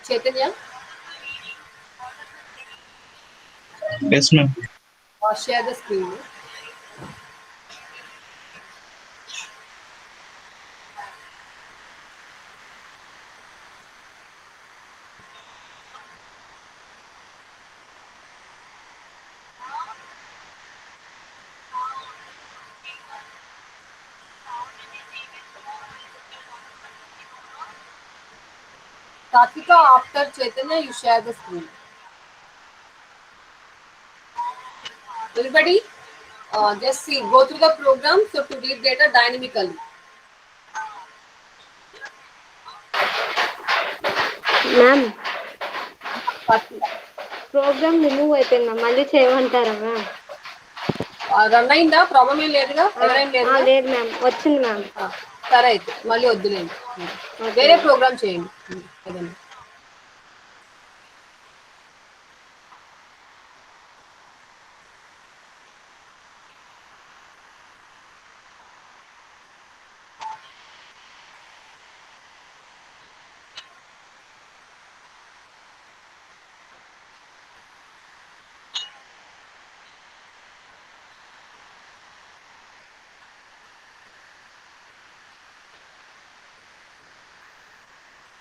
Chaitanya. Yes, ma'am. Share the screen. Satvika, after Chaitanya, you share the screen. Everybody, just see, go through the program so to read data dynamically. Ma'am Satvika. Program remove అయిపోయింది ma'am, మళ్ళీ చేయమంటారా ma'am? Run అయిందా? Problem ఏం లేదుగా? ఎవరైనా లేదుగా? లేదు ma'am, వచ్చింది మ్యామ్. సరే అయితే మళ్ళీ వద్దులేండి. ఓకే వేరే మ్యామ్. ప్రోగ్రామ్ చేయండి ఏదైనా.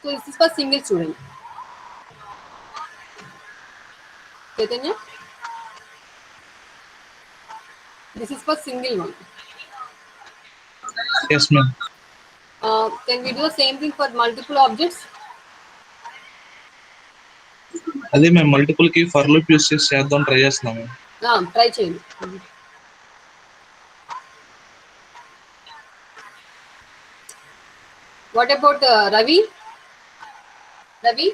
So this is for single student. Chaitanya? This is for single one. Yes, ma'am. Can we do the same thing for multiple objects? అదే మేము మల్టిపుల్ కి ఫర్ లూప్ యూస్ చేసి చేద్దాం ట్రై చేస్తున్నాము. Try చేయండి. What about Ravi? Ravi?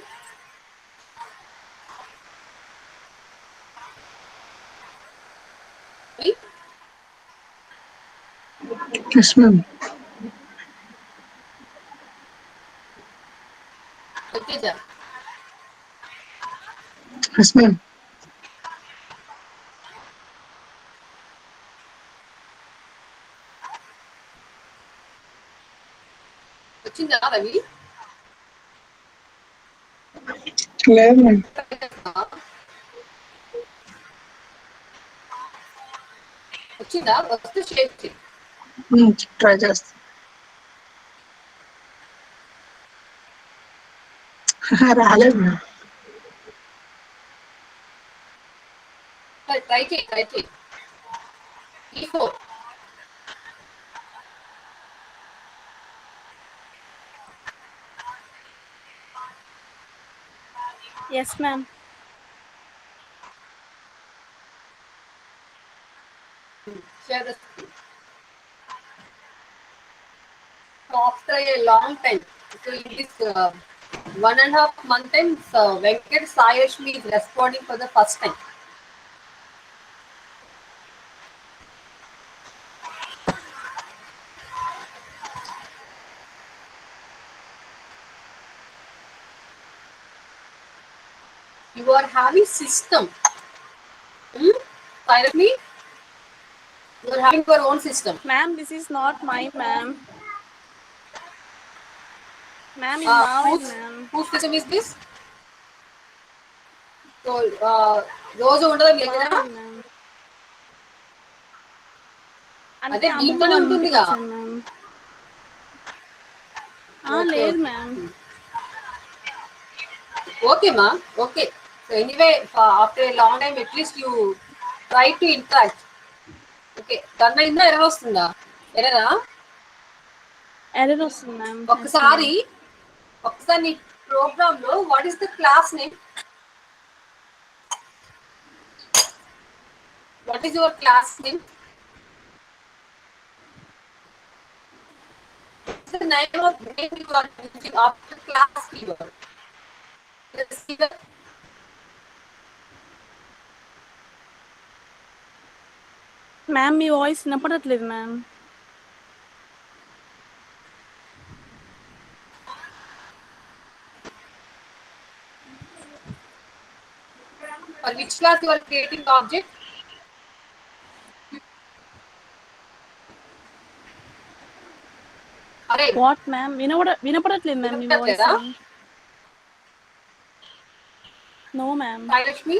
Ravi? Yes, ma'am. Satyaja? Yes, ma'am. వచ్చిందా రవి? లేదు ma'am. వచ్చిందా? వస్తే షేర్ చేయి. ట్రై చేస్తా. రాలేదు మ్యామ్. ట్రై చేయి. E4. Yes, ma'am. Share the screen. So after a long time, so in this 1.5 month time, so Venkat Sayashmi is responding for the first time. You are having system. Sayashmi, you are having your own system. Ma'am, this is not mine, ma'am. Ma'am, it's mine, ma'am. Whose system is this? So, రోజు ఉండదు మీ దగ్గర? Mine, ma'am. అదే దీంట్లోనే ఉంటుందిగా. లేదు ma'am. Okay, ma. Okay. So anyway, after a long time, at least you try to interact. Okay. Run అయిందా? Error వస్తుందా? ఎర్రరా? Error వస్తుంది మ్యామ్. ఒకసారి నీ ప్రోగ్రామ్ లో what is the class name? What is your class name? The name of name you are using after class keyword. Ma'am మీ voice వినపడట్లేదు ma'am. For which class you are creating the object? అరే what ma'am వినపడట్లేదు ma'am మీ voice. వినపడట్లేదా? No ma'am. Sai Lakshmi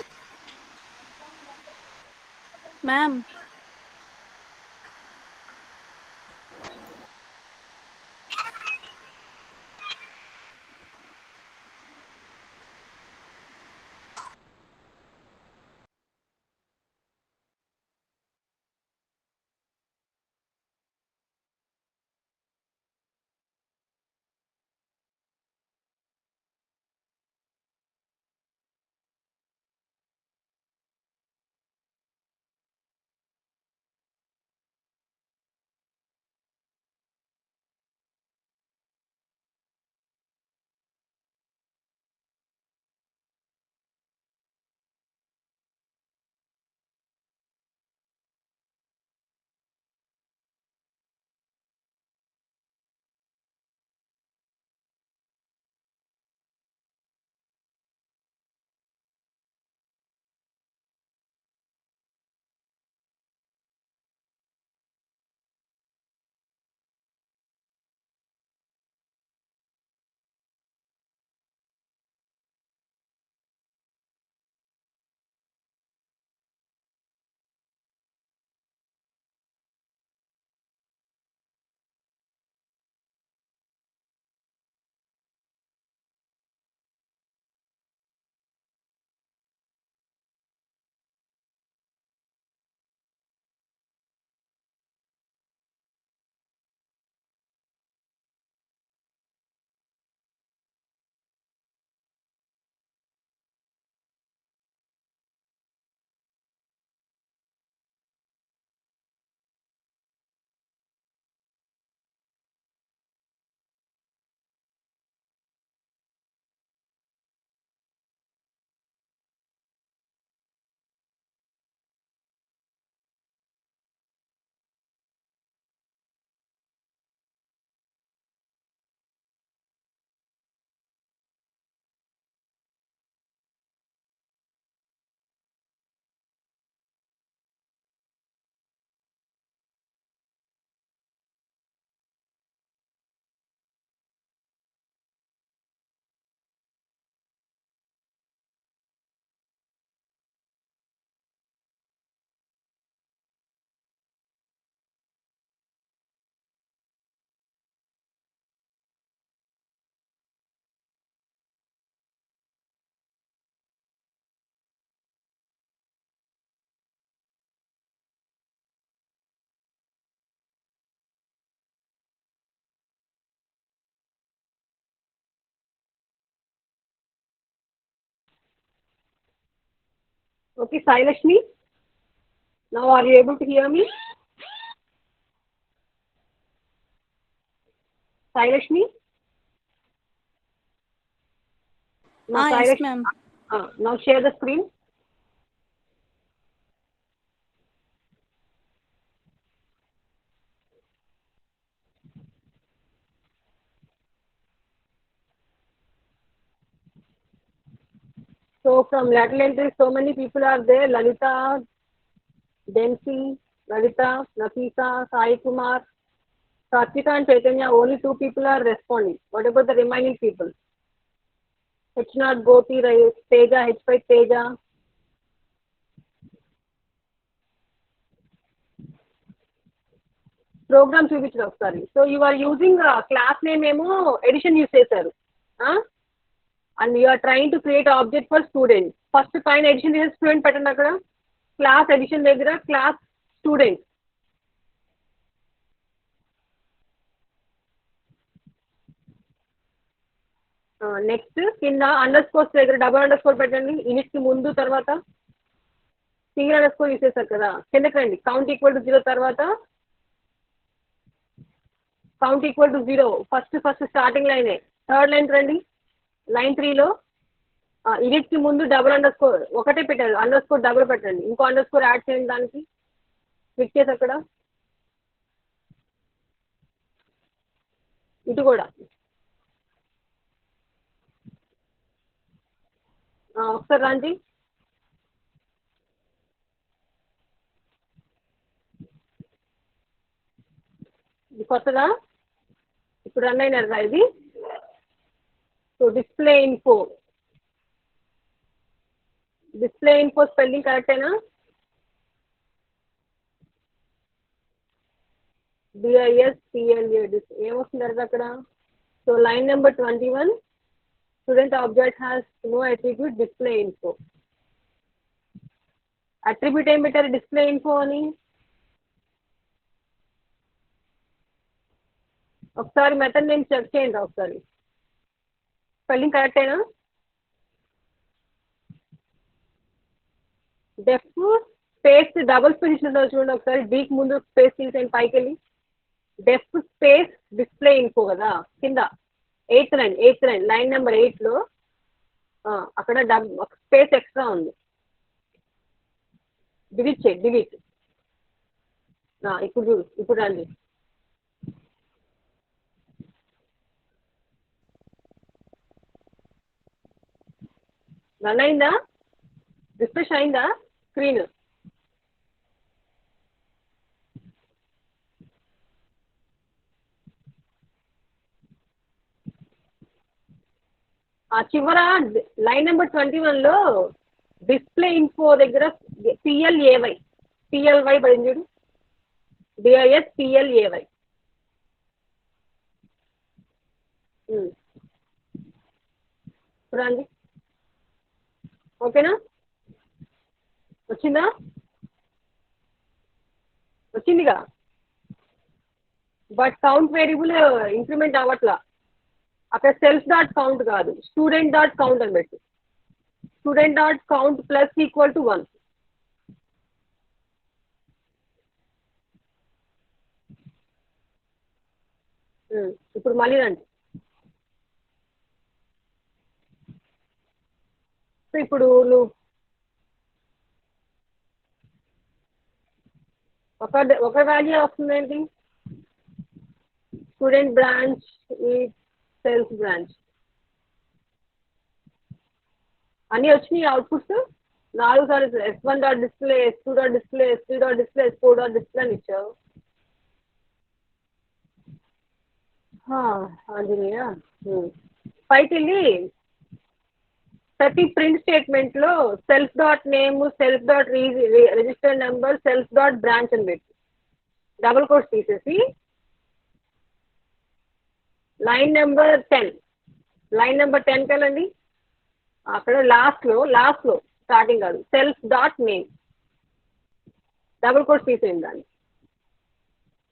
ma'am Okay, Sai Lakshmi, now are you able to hear me? Sai Lakshmi? Now, Sai yes Lakshmi, ma'am. now share the screen. So from lateral entry, so many people are there. Lalita, Dempsey, Lalita, Nafisa, Sai Kumar, Satvika and Chaitanya, only 2 people are responding. What about the remaining people? H0 Goti, Teja, H5 Teja. Program చూపించరు ఒకసారి. So you are using class name ఏమో edition use చేశారు. And you are trying to create object for students. First పైన edition చేసే student పెట్టండి అక్కడ. Class edition దగ్గర class student. Next కింద అండర్ స్కోర్స్ దగ్గర డబుల్ అండర్ స్కోర్ పెట్టండి. యూనిట్కి ముందు తర్వాత సింగిల్ అండర్ స్కోర్ యూస్ చేశారు కదా, కిందకి రండి. కౌంట్ ఈక్వల్ టు 0 తర్వాత count equal to 0 first starting లైనే. థర్డ్ లైన్ రండి. లైన్ 3లో యూనిట్కి ముందు డబుల్ అండర్ స్కోర్ ఒకటే పెట్టారు, అండర్ స్కోర్ డబుల్ పెట్టండి. ఇంకో అండర్ స్కోర్ యాడ్ చేయండి. దానికి క్లిక్ చేసి అక్కడ ఇటు కూడా ఒకసారి రండి. ఇది కొత్తదా? ఇప్పుడు రన్ అయినారు ఇది. సో డిస్ప్లే ఇన్ఫో స్పెల్లింగ్ కరెక్టేనా? DISPLA ఏమొస్తుంది అక్కడ? So line number 21 student object has no attribute display info. Attribute ఏం పెట్టారు డిస్ప్లే ఇన్ఫో అని? ఒకసారి మెథడ్ నేమ్ చెక్ చేయండి ఒకసారి. స్పెల్లింగ్ కరెక్టేనా? డెఫ్ స్పేస్ డబుల్ స్పేస్ ఉంటుందో చూడండి ఒకసారి. డీకి ముందు స్పేస్ తీసేయండి పైకి వెళ్ళి. డెఫ్ స్పేస్ డిస్ప్లే ఇన్ఫో కదా కింద 8th లైన్ నెంబర్ 8లో అక్కడ స్పేస్ ఎక్స్ట్రా ఉంది. డిలీట్ చేయి, డిలీట్. ఇప్పుడు చూడు, ఇప్పుడు రండి. రన్ అయిందా? రిఫ్రెష్ అయిందా స్క్రీన్? ఆ చివర లైన్ నెంబర్ 21లో డిస్ప్లే ఇన్ఫో దగ్గర PLY పడింది చూడు. DISPLAY. చూడండి, ఓకేనా? వచ్చిందిగా. బట్ కౌంట్ వేరియబుల్ ఇంక్రిమెంట్ అవ్వట్లా. అక్కడ సెల్ఫ్ డాట్ కౌంట్ కాదు, స్టూడెంట్ డాట్ కౌంట్ అని పెట్టు. Student dot count plus equal to 1. ఇప్పుడు మళ్ళీ రండి. సో ఇప్పుడు నువ్వు ఒక వాల్యూ వస్తుంది ఏంటి? స్టూడెంట్ బ్రాంచ్ ఈ సెల్ఫ్ బ్రాంచ్ అన్నీ వచ్చినాయి అవుట్పుట్స్. 4 సార్లు S1 dot display, S2 dot display, S3 dot display, S4 dot display అని ఇచ్చావు. ఆంజనేయ పైకి వెళ్ళి ప్రతి ప్రింట్ స్టేట్మెంట్లో self dot name, self dot register number, self dot branch అని పెట్టి డబుల్ కోట్స్ తీసేసి లైన్ నెంబర్ 10కి వెళ్ళండి. అక్కడ లాస్ట్లో స్టార్టింగ్ కాదు, self dot name double quotes తీసేయండి. దాన్ని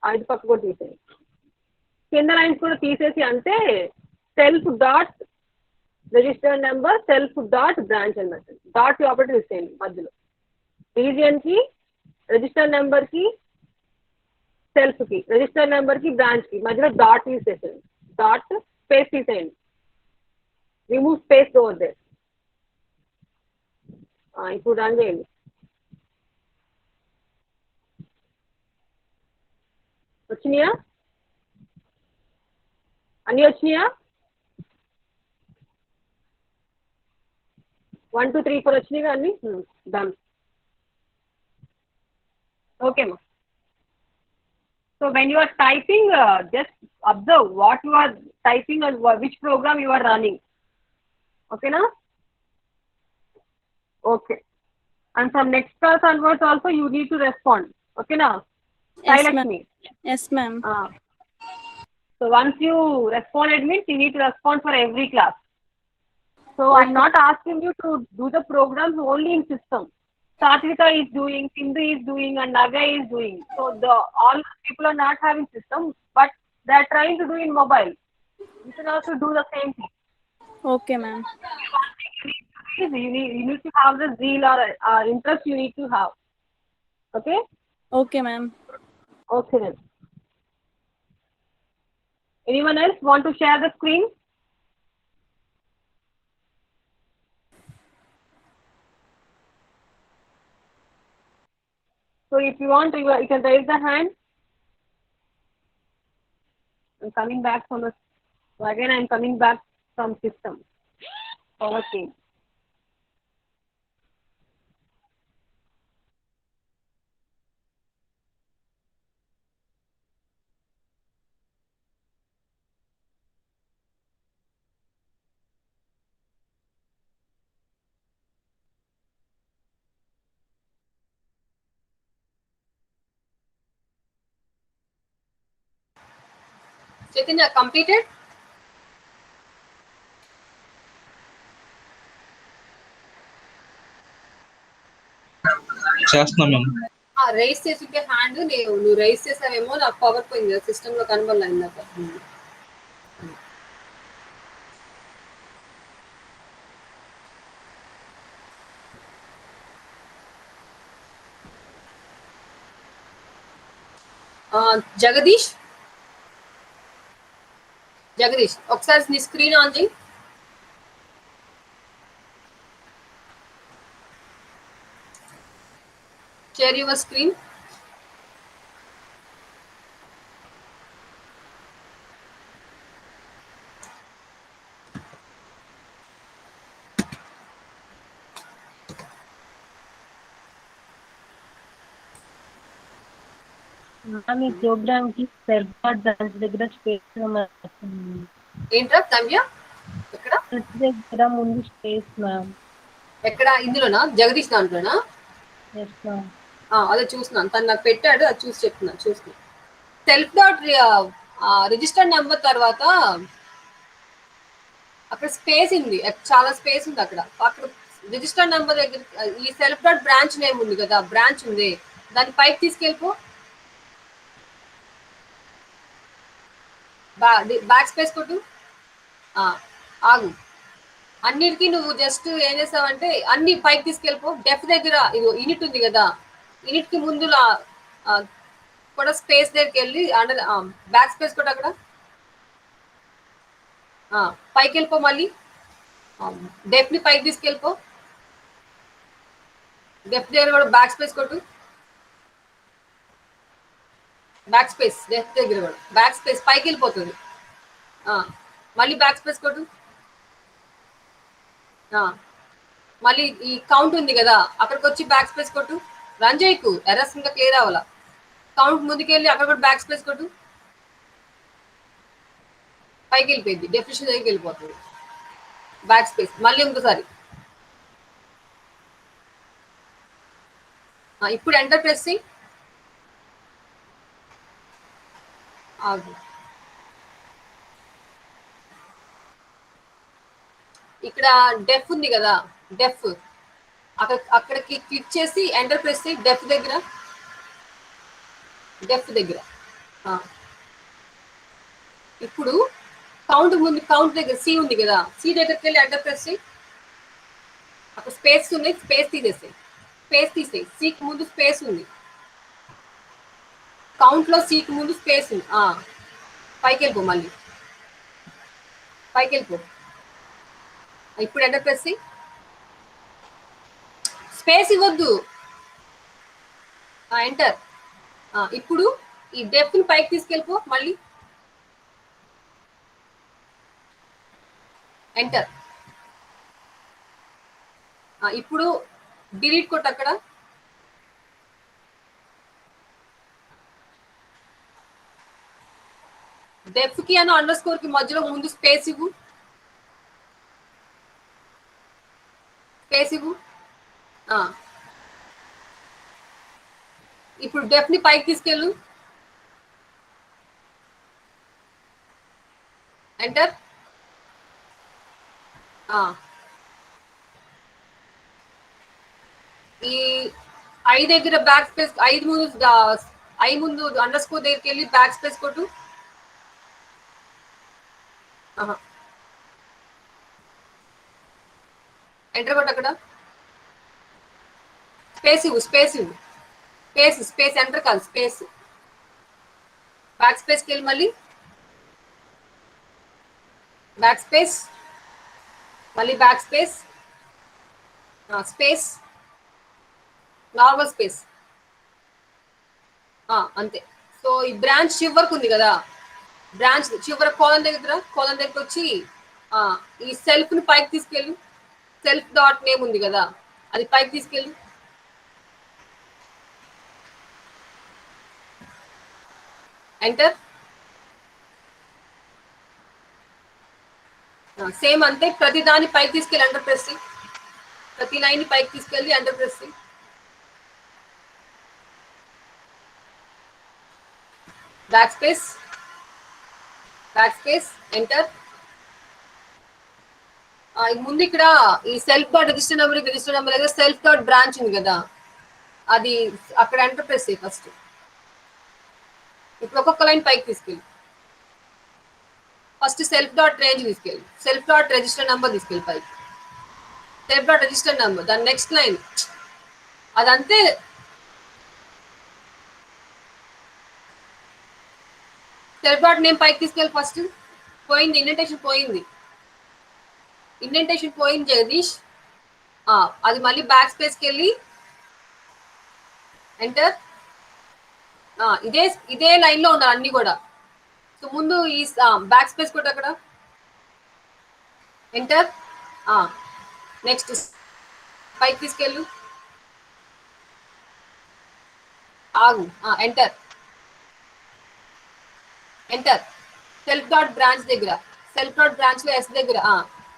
5 పక్క కూడా తీసేయండి. కింద లైన్స్ కూడా తీసేసి అంటే self dot register number, self dot branch అని పెట్టండి. డాట్ ఆపరేటర్ తీసేయండి మధ్యలో. రీజియన్కి, రిజిస్టర్ నెంబర్కి, సెల్ఫ్కి, రిజిస్టర్ నెంబర్కి, బ్రాంచ్కి మధ్యలో డాట్ తీసేసేయండి. డాట్ స్పేస్ తీసేయండి. Remove space over there. ఇప్పుడు రన్ చేయండి. వచ్చినాయా? అన్నీ వచ్చినాయా? 1 2 3 4 వచ్చినాయిగా అన్నీ. డన్. ఓకే మా. So when you are typing, just observe what you are typing and which program you are running. Okay na? Okay. And from next class onwards also you need to respond. Okay na? Yes, Silence ma'am. me. Yes, ma'am. So once you responded means you need to respond for every class. So I'm not asking you to do the programs only in system. Satvika is doing, Sindhu is doing, and Naga is doing. So all people are not having system, but they are trying to do in mobile. You can also do the same thing. Okay, ma'am. You need to have the zeal or interest you need to have. Okay? Okay, ma'am. Okay then. Anyone else want to share the screen? So if you want, you can raise the hand. I'm coming back from the. So again, I'm coming back from system. Power team. Chaitanya, completed? చేస్తున్నా ma'am. Rice చేస్తుంటే hand నువ్వు rice చేసావేమో, నాకు power పోయింది system లో కనబడలే ఇందాక. జగదీష్ ఒకసారి నీ screen on చేయి. Share your screen. ఈ ప్రోగ్రామ్ కి బ్రాంచ్ దగ్గర స్పేస్ ఏంట్రా కావ్య? ఎక్కడ దగ్గర ముందు స్పేస్ మ్యామ్. ఎక్కడ? ఇందులోనా? జగదీష్ దాంట్లోనా? Yes ma'am. అదే చూస్తున్నాను, తను నాకు పెట్టాడు, అది చూసి చెప్తున్నాను. చూస్తున్నాను. సెల్ఫ్ డాట్ రిజిస్టర్డ్ నెంబర్ తర్వాత అక్కడ స్పేస్ ఉంది, చాలా స్పేస్ ఉంది అక్కడ. రిజిస్టర్డ్ నెంబర్ దగ్గర ఈ సెల్ఫ్ డాట్ బ్రాంచ్ నేమ్ ఉంది కదా, బ్రాంచ్ ఉంది, దాన్ని పైకి తీసుకెళ్ళిపో. బ్యాక్ స్పేస్ కొట్టు. ఆగు. అన్నిటికీ నువ్వు జస్ట్ ఏం చేస్తావంటే అన్ని పైకి తీసుకెళ్ళిపో. డెఫ్ దగ్గర ఇది యూనిట్ ఉంది కదా, యూనిట్ కి ముందులా కూడా స్పేస్ దగ్గరికి వెళ్ళి అండర్ బ్యాక్ స్పేస్ కూడా అక్కడ పైకి వెళ్ళిపో. మళ్ళీ డెఫ్ ని పైకి తీసుకెళ్ళిపో. డెఫ్ దగ్గర కూడా బ్యాక్ స్పేస్ కొట్టు. బ్యాక్ స్పేస్ డెఫ్ దగ్గర కూడా బ్యాక్ స్పేస్ పైకి వెళ్ళిపోతుంది. మళ్ళీ బ్యాక్ స్పేస్ కొట్టు. మళ్ళీ ఈ కౌంట్ ఉంది కదా, అక్కడికి వచ్చి బ్యాక్ స్పేస్ కొట్టు. రన్ చేయకు, ఎర్రర్స్ ఇంకా క్లియర్ అవ్వాల. కౌంట్ ముందుకెళ్ళి అక్కడ కూడా బ్యాక్ స్పేస్ కొట్టు. పైకి వెళ్ళిపోయింది, డెఫినేషన్ దగ్గరికి వెళ్ళిపోతుంది. బ్యాక్ స్పేస్ మళ్ళీ ఇంకోసారి. ఇప్పుడు ఎంటర్ ప్రెస్ చేయి. ఇక్కడ డెఫ్ ఉంది కదా, డెఫ్ అక్కడికి క్లిక్ చేసి ఎంటర్ ప్రెస్ చేయి. డెఫ్ దగ్గర ఇప్పుడు కౌంట్ ముందు, కౌంట్ దగ్గర సి ఉంది కదా, సి దగ్గరికి వెళ్ళి ఎంటర్ ప్రెస్ చేయి. అక్కడ స్పేస్ ఉంది, స్పేస్ తీసేసేయి. సికి ముందు స్పేస్ ఉంది. కౌంట్ లో సికి ముందు స్పేస్ ఉంది. పైకి వెళ్ళిపో, మళ్ళీ పైకి వెళ్ళిపో. ఇప్పుడు ఎంటర్ ప్రెస్ చేయి. స్పేస్ ఇవ్వద్దు, ఎంటర్. ఇప్పుడు ఈ డెఫ్ ని పైకి తీసుకెళ్ళిపో, మళ్ళీ ఎంటర్. ఇప్పుడు డిలీట్ కొట్టు. అక్కడ డెఫ్ కి అన్న అండర్ స్కోర్ కి మధ్యలో ముందు స్పేస్ ఇవ్వు. ఇప్పుడు డెఫ్ ని పైకి తీసుకెళ్ళు, ఎంటర్. ఈ ఐ దగ్గర బ్యాక్ స్పేస్, ఐ ముందు అండర్ స్కోర్ దగ్గరికి వెళ్ళి బ్యాక్ స్పేస్ కొట్టు. ఎంటర్ కొట్టు. అక్కడ స్పేస్ ఇవ్వు. స్పేస్ ఎంటర్ కాదు, స్పేస్. బ్యాక్ స్పేస్కి వెళ్ళి మళ్ళీ బ్యాక్ స్పేస్, మళ్ళీ back space, space, normal space. అంతే. సో ఈ బ్రాంచ్ చివరకు ఉంది కదా, బ్రాంచ్ చివర కోలన్ దగ్గరికి వచ్చి ఈ సెల్ఫ్ ని పైకి తీసుకెళ్ళు. సెల్ఫ్ డాట్ నేమ్ ఉంది కదా, అది పైకి తీసుకెళ్ళు. ఎంటర్. సేమ్ అంతే, ప్రతి దాన్ని పైకి తీసుకెళ్ళి ఎంటర్ ప్రెస్. ప్రతి లైన్ ని పైకి తీసుకెళ్ళి enter press. Back space, back space enter. ముందు ఇక్కడ ఈ సెల్ఫ్ డాట్ రిజిస్టర్ నెంబర్ దగ్గర సెల్ఫ్ డాట్ బ్రాంచ్ ఉంది కదా, అది అక్కడ ఎంటర్ ప్రెస్ చేయి ఫస్ట్. ఇప్పుడు ఒక్కొక్క లైన్ పైకి తీసుకెళ్ళి ఫస్ట్ సెల్ఫ్ డాట్ రేంజ్ తీసుకెళ్ళి, సెల్ఫ్ డాట్ రిజిస్టర్ నెంబర్ తీసుకెళ్ళి పైకి, సెల్ఫ్ డాట్ రిజిస్టర్ నెంబర్, దాని నెక్స్ట్ లైన్ అదంతే. సెల్ఫ్ డాట్ నేమ్ పైకి తీసుకెళ్ళి ఫస్ట్. పోయింది, ఇండెంటేషన్ పోయింది, ఇండెంటేషన్ పోయింది జగదీష్. అది మళ్ళీ బ్యాక్ స్పేస్కి వెళ్ళి ఎంటర్. ఇదే లైన్లో ఉండాలి అన్ని కూడా. సో ముందు ఈ బ్యాక్ స్పేస్ కూడా అక్కడ ఎంటర్. నెక్స్ట్ పైకి తీసుకెళ్ళు, ఆగు, enter enter. Self dot branch దగ్గర, సెల్ఫ్ డాట్ బ్రాంచ్ లో ఎస్ దగ్గర,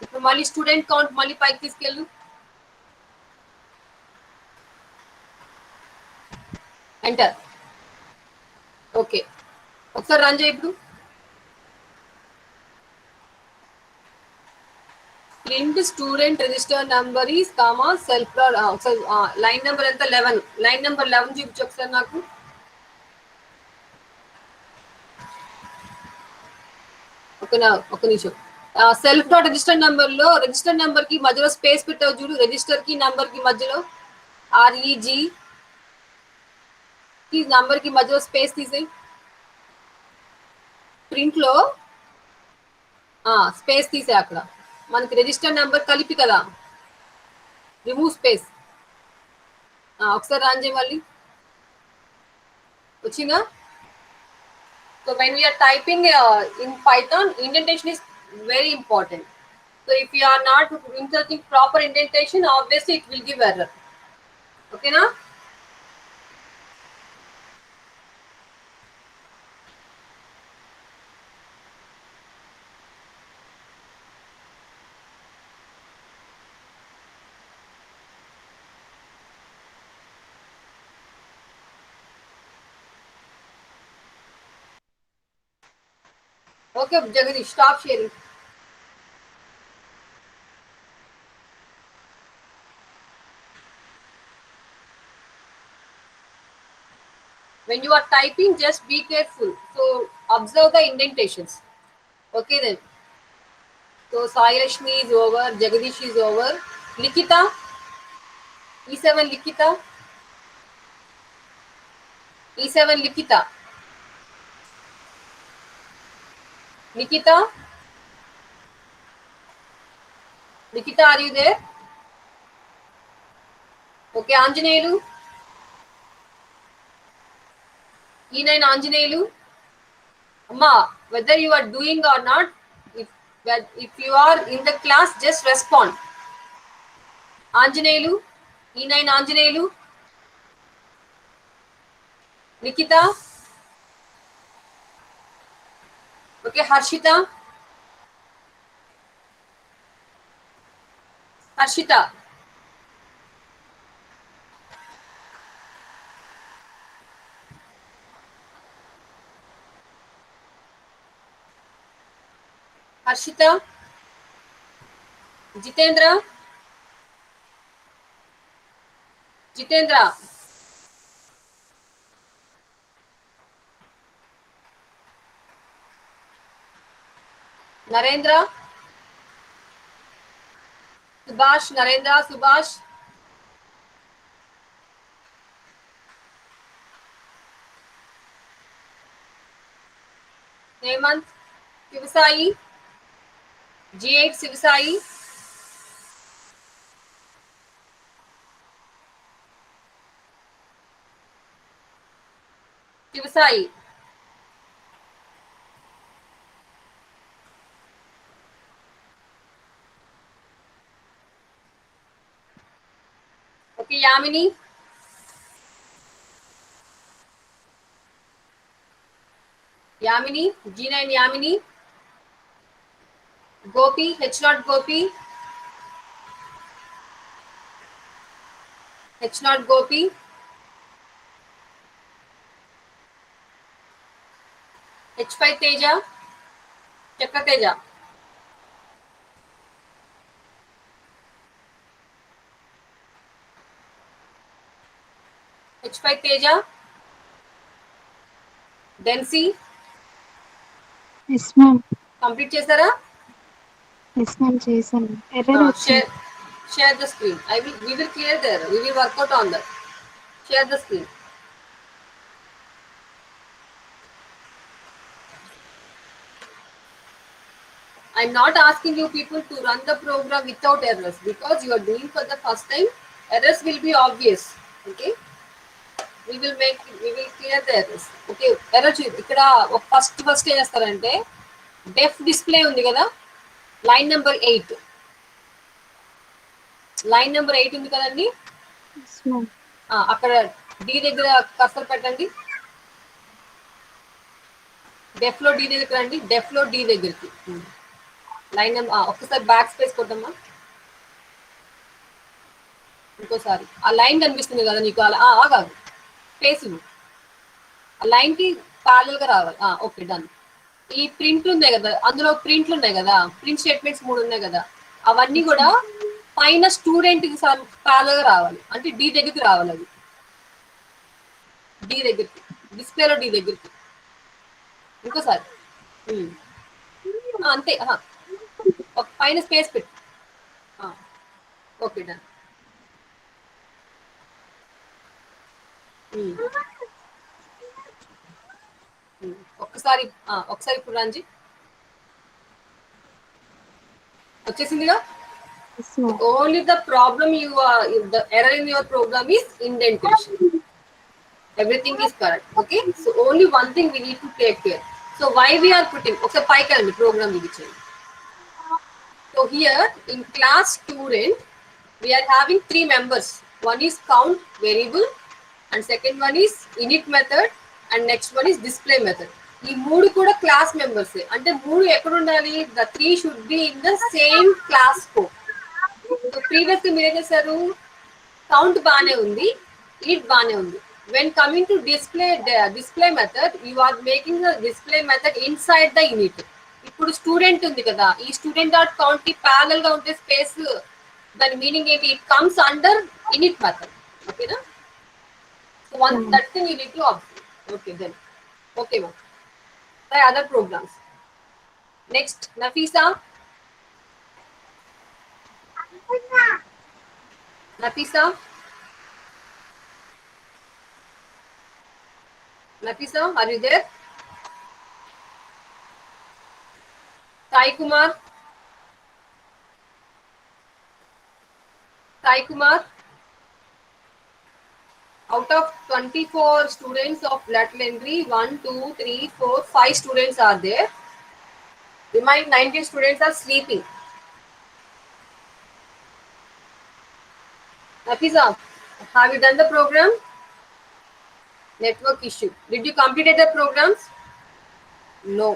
ఇప్పుడు మళ్ళీ స్టూడెంట్ కౌంట్ మళ్ళీ పైకి తీసుకెళ్ళు, ఎంటర్. ఓకే, ఒకసారి రన్ చేయి ఇప్పుడు. Print student register number is comma self dot, ఒకసారి లైన్ నెంబర్ ఎంత 11, లైన్ నెంబర్ 11 చూపించు ఒకసారి నాకు. ఒక నిమిషం. సెల్ఫ్ డాట్ రిజిస్టర్ నెంబర్ లో రిజిస్టర్ నెంబర్ కి మధ్యలో స్పేస్ పెట్టావు చూడు, రిజిస్టర్ కి నంబర్ కి మధ్యలో REG కి నంబర్ కి మధ్యలో స్పేస్ తీసేయి. ప్రింట్ లో స్పేస్ తీసే, అక్కడ మనకి రిజిస్టర్ నెంబర్ కలిపి కదా, రిమూవ్ స్పేస్. ఒకసారి రన్ చేయి మళ్ళీ. వచ్చిందా? So when we are typing in Python, indentation is very important. So if you are not inserting proper indentation, obviously it will give error. Okay na? Okay, Jagadish, stop sharing. When you are typing, just be careful. So observe the indentations. Okay then. So Sailashmi is over, Jagadish is over. Likita, E7 Likita, E7 Likita. Nikita? Nikita, are you there? Okay, Anjaneyulu? E9 Anjaneyulu? Amma, whether you are doing or not, if you are in the class, just respond. Anjaneyulu? E9 Anjaneyulu? Nikita? Okay, Harshita? Harshita? Harshita? Jitendra? Jitendra? Narendra? Subhash, Narendra, Subhash? Hemant? Shivasai? G8 Shivasai? Shivasai? Okay, Yamini? Yamini? G9 Yamini? Gopi? H0 Gopi? H0 Gopi? H5 Teja? Chakrateja. H5 Teja. Densi. Yes ma'am. Complete చేశారా? Yes ma'am చేశాను. Error వచ్చింది. Share the screen. We will clear there. We will work out on that. Share the screen. I'm not asking you people to run the program without errors because you are doing for the first time. Errors will be obvious. Okay. We will clear the errors. Okay. Error ఇక్కడ first ఏం చేస్తారంటే డెఫ్ display ఉంది కదా, line number 8. Line number 8 ఉంది కదండి, yes ma'am. అక్కడ D దగ్గర cursor పెట్టండి. డెఫ్ లో డి దగ్గరికి రండి. డెఫ్ లో డి దగ్గరికి లైన్ నెంబర్ ఒక్కసారి బ్యాక్ స్పేస్ కొట్టమ్మా. ఇంకోసారి ఆ లైన్ కనిపిస్తుంది కదా నీకు, అలా ఆగాదు, స్పేస్ ఆ లైన్ కి ప్యారల్ గా రావాలి. Okay, done. ఈ ప్రింట్లు ఉన్నాయి కదా, అందులో ప్రింట్లు ఉన్నాయి కదా, ప్రింట్ స్టేట్మెంట్స్ 3 ఉన్నాయి కదా, అవన్నీ కూడా పైన స్టూడెంట్ కి ప్యారల్ గా రావాలి. అంటే డి దగ్గరికి రావాలి. అది డి దగ్గరికి, డిస్ప్లేలో డి దగ్గరికి. ఇంకోసారి అంతే. పైన స్పేస్ పెట్టు. Okay, done. ఒకసారి ఇప్పుడు రంజి వచ్చేసిందిగా. Only the problem the error in your program is indentation. Everything is correct. Okay, so only one thing we need to take care. So why we are putting ఒకసారి పైకి రండి, programme ఇది చేయండి. So here in class student we are having 3 members. One is count variable and second one is init method and next one is display method. ఈ 3 కూడా class members. అంటే 3 ఎక్కడ ఉండాలి? The 3 should be in the same class scope. So previous గా మీరు ఏం చేశారు? Count బానే ఉంది, ఇట్ బానే ఉంది. When coming to display method, you are making the display method inside the init. ఇప్పుడు స్టూడెంట్ ఉంది కదా, ఈ స్టూడెంట్ డాట్ కౌంట్ కి ప్యారల్ గా ఉంటే స్పేస్, దాని మీనింగ్ ఏంటి? It comes under init method. ఓకేనా? So one that thing you need to observe. Okay, then okay ma'am. Try other programs. Next, Nafisa. Nafisa, are you there? Sai Kumar. Out of 24 students of lateral entry, 1, 2, 3, 4, 5 students are there. Remaining 19 students are sleeping. Nafisa, have you done the program? Network issue. Did you complete the programs? No.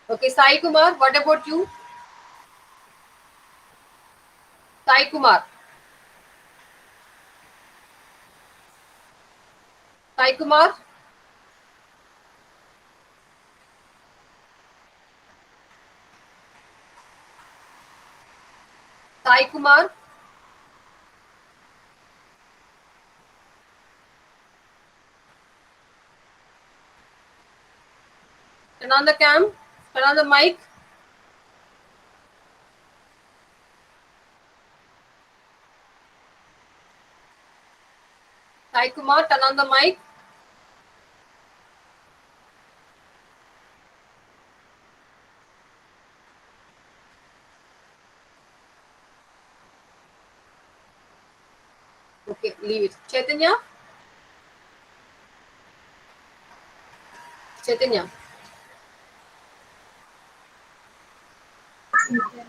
Okay, Sai Kumar, what about you? Sai Kumar. Sai Kumar. Sai Kumar. Turn on the cam. Turn on the mic. Sai Kumar, turn on the mic. Okay, leave it. Chaitanya?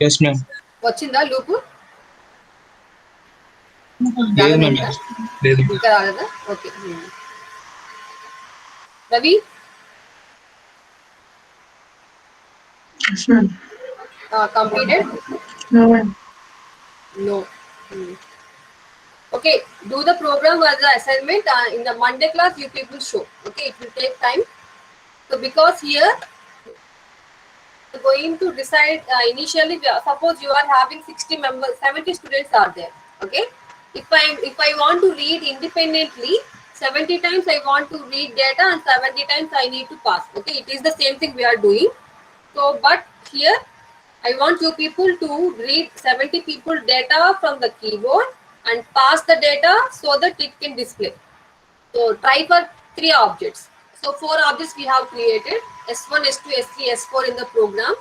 Yes, ma'am. వచ్చిందా loop? లేదు ma'am, లేదు. ఇంకా రాలేదా? Okay. Ravi? Yes, ma'am. Completed? No, ma'am. No. Okay, do the program as the assignment in the Monday class. You people show. Okay, it will take time. So because here going to decide initially. Suppose you are having 60 members, 70 students are there. Okay, if I want to read independently, 70 times I want to read data and 70 times I need to pass. Okay, it is the same thing we are doing. So, but here I want you people to read 70 people data from the keyboard and pass the data so that it can display. So try for 3 objects. So 4 objects we have created, S1, S2, S3, S4 in the program.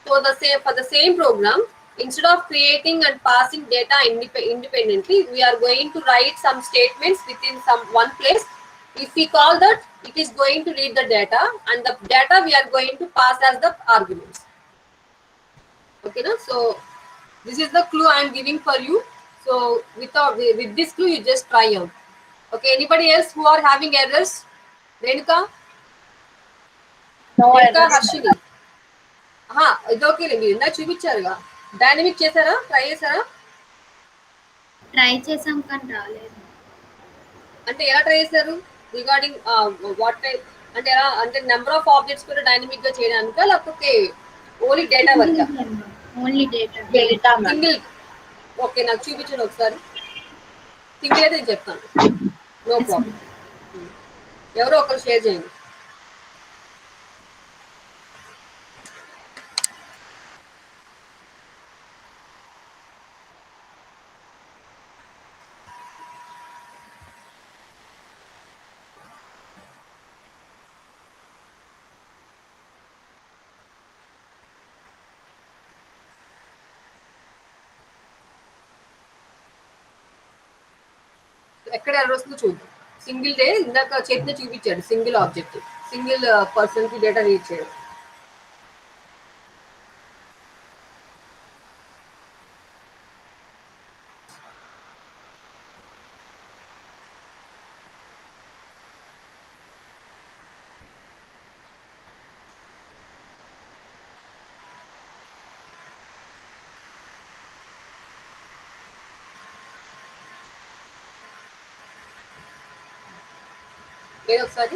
So for the same program, instead of creating and passing data independently, we are going to write some statements within one place. If we call that, it is going to read the data, and the data we are going to pass as the arguments. Okay, no? So this is the clue I am giving for you. So with this clue, you just try out. Okay, anybody else who are having errors? Renuka? No Renuka, errors. Harshini. ఇది okay మీరు ఇందాక చూపించారుగా, dynamic చేశారా, try చేశారా? Try చేసాం కానీ రాలేదు. అంటే ఎలా ట్రై చేశారు? రిగార్డింగ్ వాట్ టైప్ అంటే ఎలా, అంటే నెంబర్ ఆఫ్ ఆబ్జెక్ట్స్ కూడా డైనమిక్ గా చేయడానికా లేకపోతే only data work? Only data. Single. Okay, నాకు చూపించండి ఒకసారి. సింగిల్ అయితే నేను చెప్తాను, నో ప్రాబ్లం. ఎవరో ఒకరు షేర్ చేయండి. ఎక్కడ ఎర్రర్ వస్తుందో చూద్దాం. సింగిల్ డే ఇందాక చేతిని చూపించాడు, సింగిల్ ఆబ్జెక్ట్, సింగిల్ పర్సన్ కి డేటా రీడ్ చేయడం. ఏదో ఒకసారి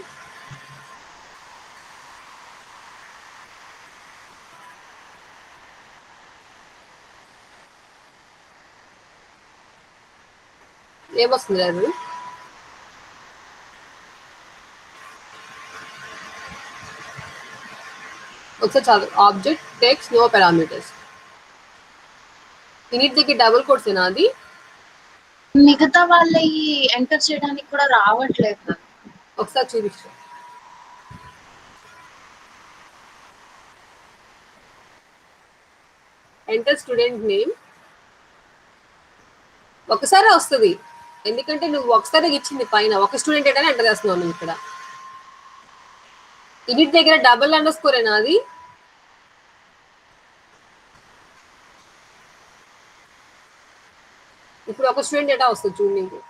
ఏమొస్తుంది అది? ఒకసారి చాలు. Object takes no parameters. ఇన్నిటికి డబుల్ కోట్స్ ఏనా అది? మిగతా వాళ్ళకి ఎంటర్ చేయడానికి కూడా రావట్లేదు. ఒకసారి చూపించు. ఎంటర్ స్టూడెంట్ నేమ్ ఒకసారి వస్తుంది, ఎందుకంటే నువ్వు ఒకసారి ఇచ్చింది పైన ఒక స్టూడెంట్ ఏంటనే ఎంటర్ చేస్తున్నావు నువ్వు ఇక్కడ. ఇన్నిటి దగ్గర డబుల్ అండర్ స్కోర్ ఏనా అది? ఇప్పుడు ఒక స్టూడెంట్ డేటా వస్తుంది చూడు నీకు.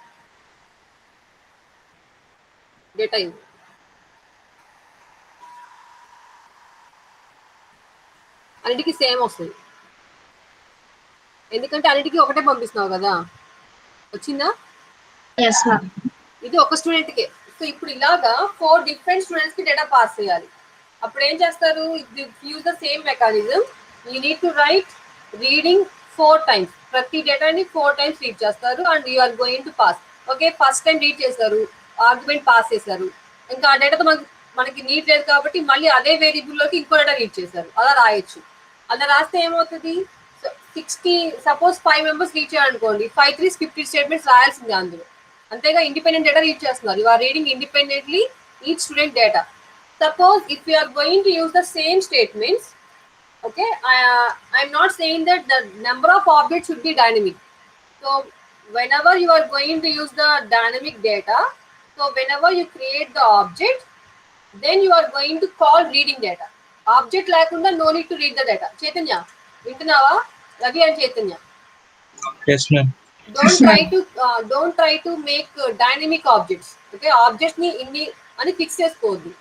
డేటా ఇవ్వు. అన్నిటికీ సేమ్ వస్తుంది, ఎందుకంటే అన్నిటికీ ఒకటే పంపిస్తున్నావు కదా. వచ్చిందా? ఇది ఒక స్టూడెంట్కే. సో ఇప్పుడు ఇలాగా 4 డిఫరెంట్ స్టూడెంట్స్ కి డేటా పాస్ చేయాలి. అప్పుడు ఏం చేస్తారు? Use the same mechanism. You need to write reading 4 times. ప్రతి డేటాని 4 times రీడ్ చేస్తారు and you are going to pass. Okay, first time read చేస్తారు, ఆర్గ్యుమెంట్ పాస్ చేశారు, ఇంకా ఆ డేటాతో మనకి నీడ్ లేదు కాబట్టి మళ్ళీ అదే వేరియబుల్లోకి ఇంకో డేటా రీడ్ చేశారు. అలా రాయొచ్చు. అలా రాస్తే ఏమవుతుంది? 60 సపోజ్ 5 members రీడ్ చేయాలనుకోండి, 5 3 50 స్టేట్మెంట్స్ రాయాల్సిందే అందులో. అంతేగా ఇండిపెండెంట్ డేటా రీడ్ చేస్తున్నారు. You are reading independently each student data. Suppose if you are going to use the same statements, okay, I'm not saying that the number of objects should be dynamic. So whenever you are going to use the dynamic data, so whenever you create the object, then you are going to call reading data. Object లేకుండా no need to read the data. Chaitanya వింటున్నావా? Ravi and Chaitanya. Yes ma'am. Don't try to make dynamic objects. Okay, objects ni inni ani fix చేసుకోవద్దు.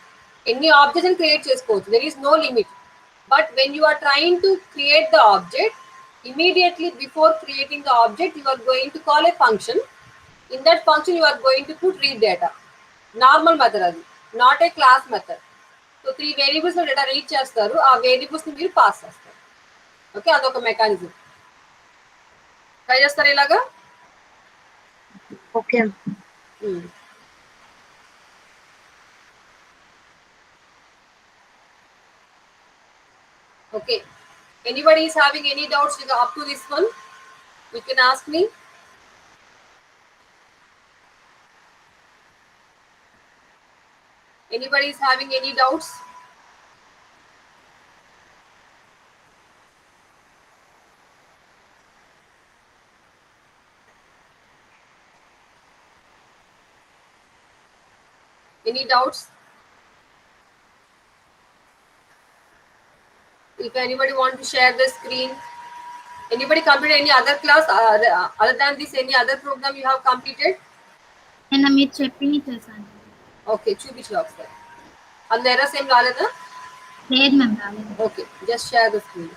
ఎన్ని objects అని create చేసుకోవచ్చు. There is no limit. But when you are trying to create the object, immediately before creating the object, you are going to call a function. In that function, you are going to put read data. Normal method, not a class method. So 3 variables లో data read చేస్తారు, ఆ variables ని మీరు pass చేస్తారు. Okay, అదొక mechanism. Try చేస్తారు ఇలాగా. Okay Okay. Anybody is having any doubts up to this one? You can ask me. Anybody is having any doubts? Any doubts? If anybody want to share the screen, anybody completed any other class other than this? Any other program you have completed? నిన్న మీరు చెప్పింది చేశాను. Okay, చూపించు ఒకసారి. అందులో errors ఏం రాలేదా? లేదు మ్యామ్, రాలేదు. Okay, just share the screen.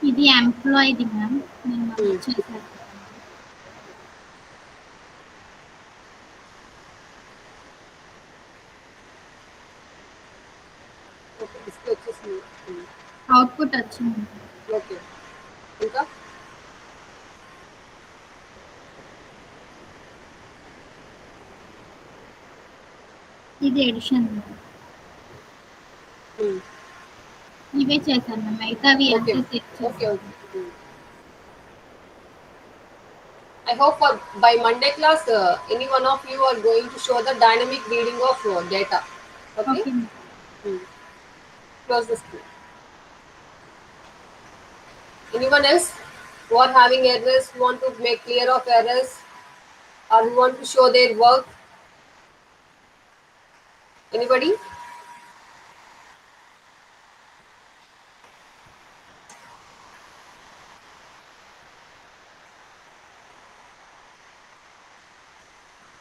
ఇది ఎంప్లాయీది మ్యామ్, నేను చేశాను. ఓకే, డిస్ప్లే వచ్చేసింది. అవుట్పుట్ వచ్చింది. ఓకే, ఇంకా ఇది ఎడిషన్ మ్యామ్. ఇవే చేశాను మ్యామ్, అయితే అవి Okay. ఎంత Okay. I hope by Monday class, any one of you are going to show the dynamic reading of data. Okay. Close the screen. Anyone else who are having errors, who want to make clear of errors, or who want to show their work? Anybody?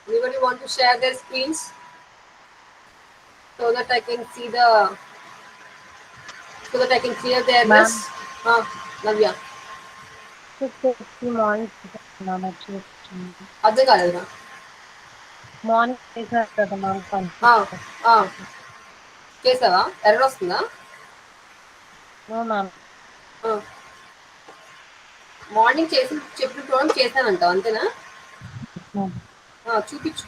Anybody want to share their screens so that I can see so that I can clear the errors? Navya. Morning అర్థం కాలేదురా. చేశారు కదా ma'am. చేసావా? Error వస్తుందా? Ma'am morning చేసి చెప్పిన programme చేశానంటావు అంతేనా? చూపించు.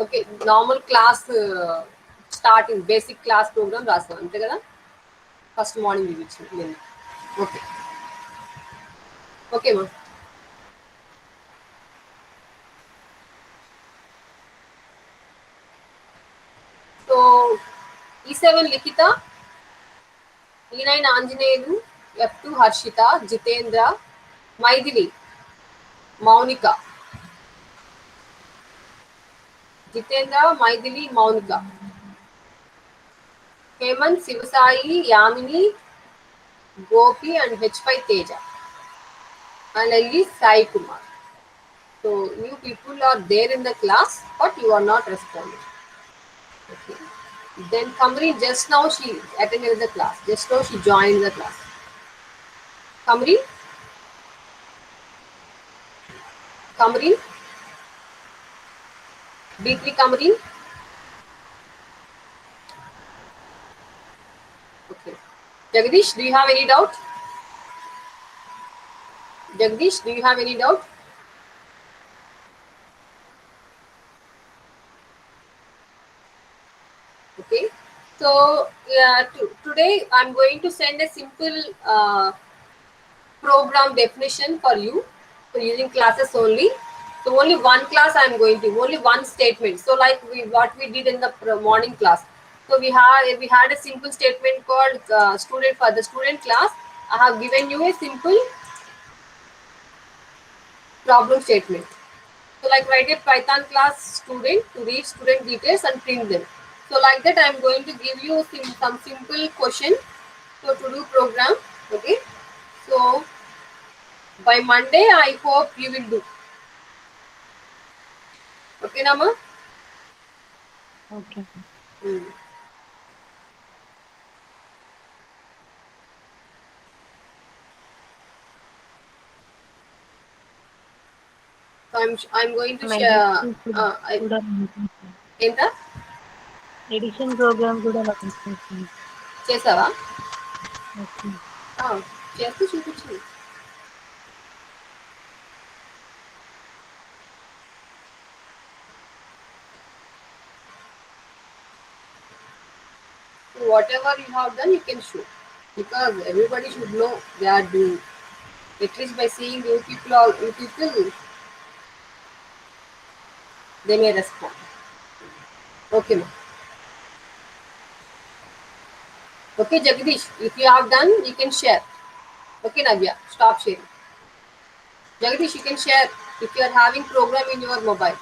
Okay, normal class starting basic class program రాస్తాం అంతే కదా? ఫస్ట్ మార్నింగ్ చూపించింది నేను. ఓకే ఓకే మా. So E7 Likhita, E9 Anjaneyulu, F2 Harshita, Jitendra, Maithili, Mounika. Jitendra, Maithili, Mounika, Hemanth, Sivasai, Yamini, Gopi and H5 Teja, and Ellie Sai Kumar. So you people are there in the class, but you are not responding. Okay. Then Kamri, just now she attended the class. Just now she joined the class. Kamri? Kamri? B3 Kamri? Okay. Jagdish, do you have any doubt? Jagdish, do you have any doubt? Okay. So today I'm going to send a simple program definition for you for using classes only. So So only one class I am going to, only one statement. So like what we did in the morning class. So we had a simple statement called student. For the student class, I have given you a simple problem statement. So like write a Python class student to read student details and print them. So like that I am going to give you some simple question so to do program. Okay. So by Monday I hope you will do. Okay, Nama? Okay. So I'm going to share. ఏంటా edition programme కూడా పంపించండి. చేసావా? Okay. చేస్తూ చూపించు. Whatever you have done, you can show, because everybody should know they are doing. At least by seeing you people, they may respond. Okay, ma'am. Okay, Jagdish, if you have done, you can share. Okay, Navya, stop sharing. Jagdish, you can share if you are having program in your mobile.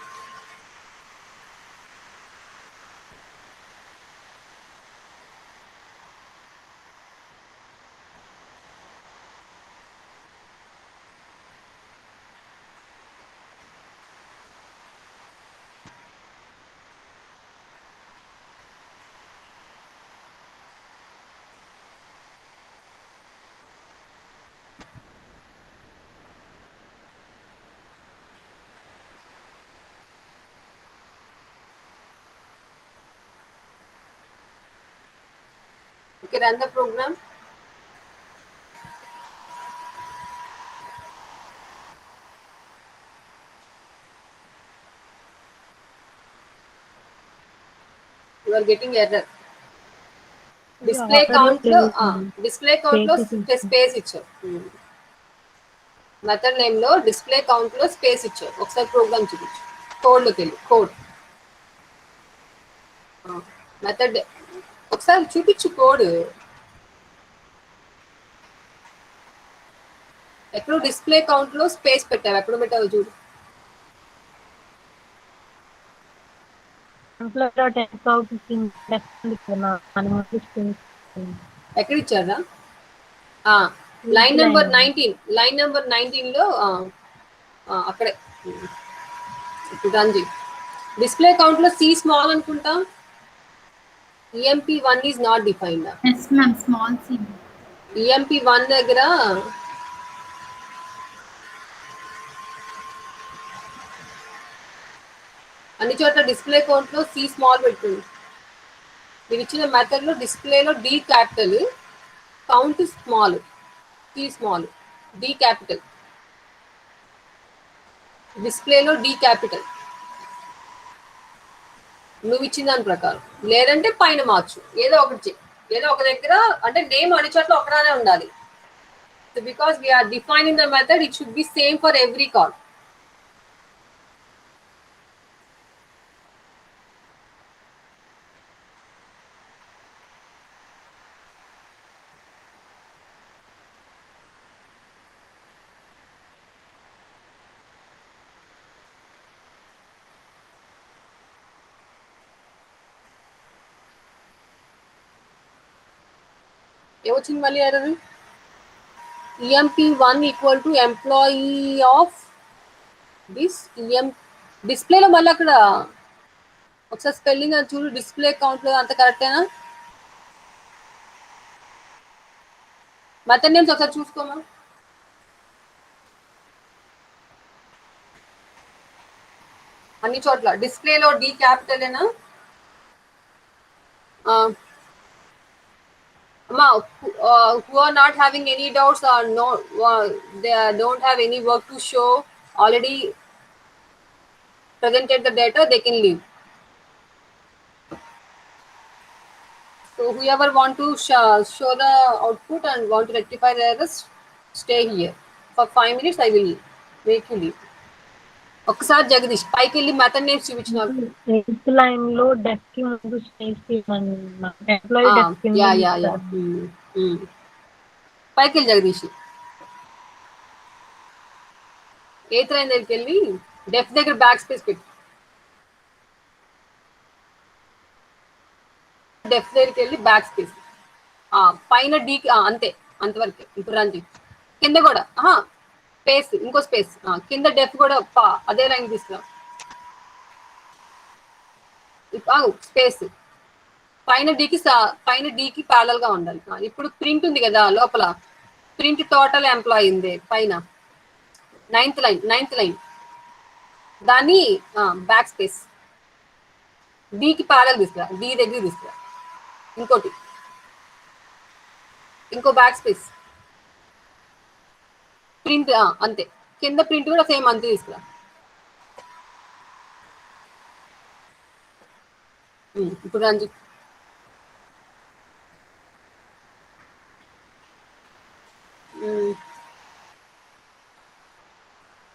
Okay, run the program. You are getting error. Display count lo space ఇచ్చారు. Method name లో display count లో space ఇచ్చారు. ఒకసారి program చూపించు. Code లోకి వెళ్ళి code method ఒకసారి చూపించు. కోడ్ ఎప్పుడు డిస్ప్లే కౌంట్ లో స్పేస్ పెట్టావు, ఎప్పుడు పెట్టావు చూడు. ఎక్కడ ఇచ్చారా? లైన్ నెంబర్ 19 లో అక్కడే ఇప్పుడు రన్ చేయి. డిస్ప్లే కౌంట్ లో సి స్మాల్ అనుకుంటా. EMP1 is not defined. Yes, ma'am. Small c. EMP1 దగ్గర అన్ని చోట్ల డిస్ప్లే కౌంట్ లో సి స్మాల్ పెడుతుంది. మీరు ఇచ్చిన మెథడ్ లో డిస్ప్లేలో D capital, count small, C small, D capital. డిస్ప్లేలో డి క్యాపిటల్ నువ్వు ఇచ్చిన దాని ప్రకారం. లేదంటే పైన మార్చు, ఏదో ఒకటి ఏదో ఒక దగ్గర. అంటే నేమ్ అన్ని చోట్ల ఒకలానే ఉండాలి. So because we're defining the method, it should be same for every call. ఏమొచ్చింది మళ్ళీ error? EMP1 equal to employee of this డిస్ప్లేలో మళ్ళీ అక్కడ ఒకసారి స్పెల్లింగ్ అది చూడు. డిస్ప్లే కౌంట్లో అంత కరెక్టేనా? మెథడ్ నేమ్స్ ఒకసారి చూసుకోమా. అన్ని చోట్ల డిస్ప్లేలో D క్యాపిటలేనా? Who are not having any doubts or no, they don't have any work to show, already presented the data, they can leave. So whoever want to show the output and want to rectify the errors, stay here for 5 minutes. I will make you leave. ఒక్కసారి జగదీష్ పైకి వెళ్ళి method names చూపించిన. 8th line లో డెఫ్ కి ముందు space ఇవ్వండి. Employee డెఫ్ కింద yeah yeah yeah పైకి వెళ్ళి జగదీష్ 8th లైన్ దగ్గరికి వెళ్ళి డెఫ్ దగ్గర బ్యాక్ స్పేస్ పెట్టు. డెఫ్ దగ్గరికి వెళ్ళి బ్యాక్ స్పేస్ పైన డీకి అంతే అంతవరకు. ఇప్పుడు రండి కింద కూడా స్పేస్ ఇంకో స్పేస్ కింద డెఫ్ కూడా అదే లైన్ తీసుకురా. స్పేస్ పైన డీకి ప్యారల్ గా ఉండాలి. ఇప్పుడు ప్రింట్ ఉంది కదా లోపల, ప్రింట్ టోటల్ ఎంప్లాయీ ఉంది పైన 9th లైన్ దాన్ని బ్యాక్ స్పేస్ డీకి ప్యారల్ తీసుకురా. డీ దగ్గర తీసుకురా. ఇంకో బ్యాక్ స్పేస్ ప్రింట్ అంతే. కింద ప్రింట్ కూడా సేమ్ అంతే తీసుకురా. ఇప్పుడు Ranjith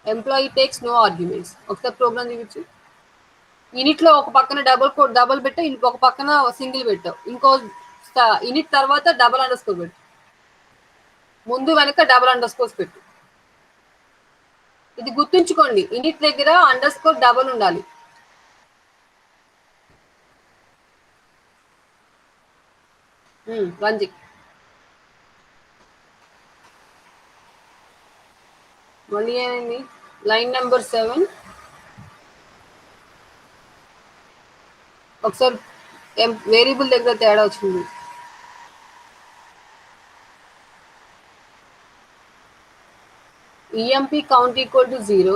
employee takes no arguments. ఒకసారి ప్రోగ్రామ్ చూపించు. యూనిట్ లో ఒక పక్కన డబుల్ పెట్టావు, ఇంకొక పక్కన సింగిల్ పెట్టావు. ఇంకో యూనిట్ తర్వాత డబుల్ అండర్ స్కోర్ పెట్టు. ముందు వెనక డబుల్ అండర్ స్కోర్స్ పెట్టు. ఇది గుర్తుంచుకోండి, యూనిట్ దగ్గర అండర్ స్కోర్ డబుల్ ఉండాలి. రంజిత్ మళ్ళీ ఏమైంది? లైన్ నెంబర్ 7 ఒకసారి వేరియబుల్ దగ్గర తేడా వచ్చింది. EMP count equal to 0.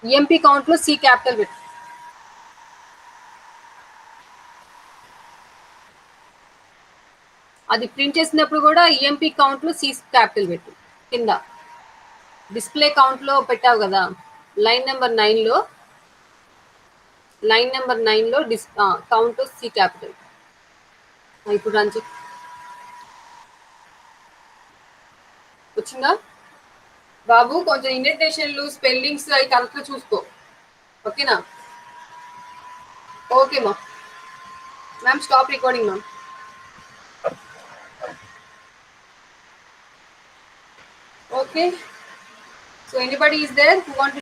EMP count లో C క్యాపిటల్ పెట్టు. అది ప్రింట్ చేసినప్పుడు కూడా EMP కౌంట్ లో C క్యాపిటల్ పెట్టు. కింద డిస్ప్లే కౌంట్ లో పెట్టావు కదా లైన్ నెంబర్ 9 లో కౌంట్ C క్యాపిటల్. ఇప్పుడు రంజిత్ వచ్చిందా బాబు? కొంచెం ఇండెంటేషన్లు స్పెల్లింగ్స్ అవి కరెక్ట్గా చూసుకో, ఓకేనా? Okay ma'am stop recording ma'am. Okay, so anybody is there who want to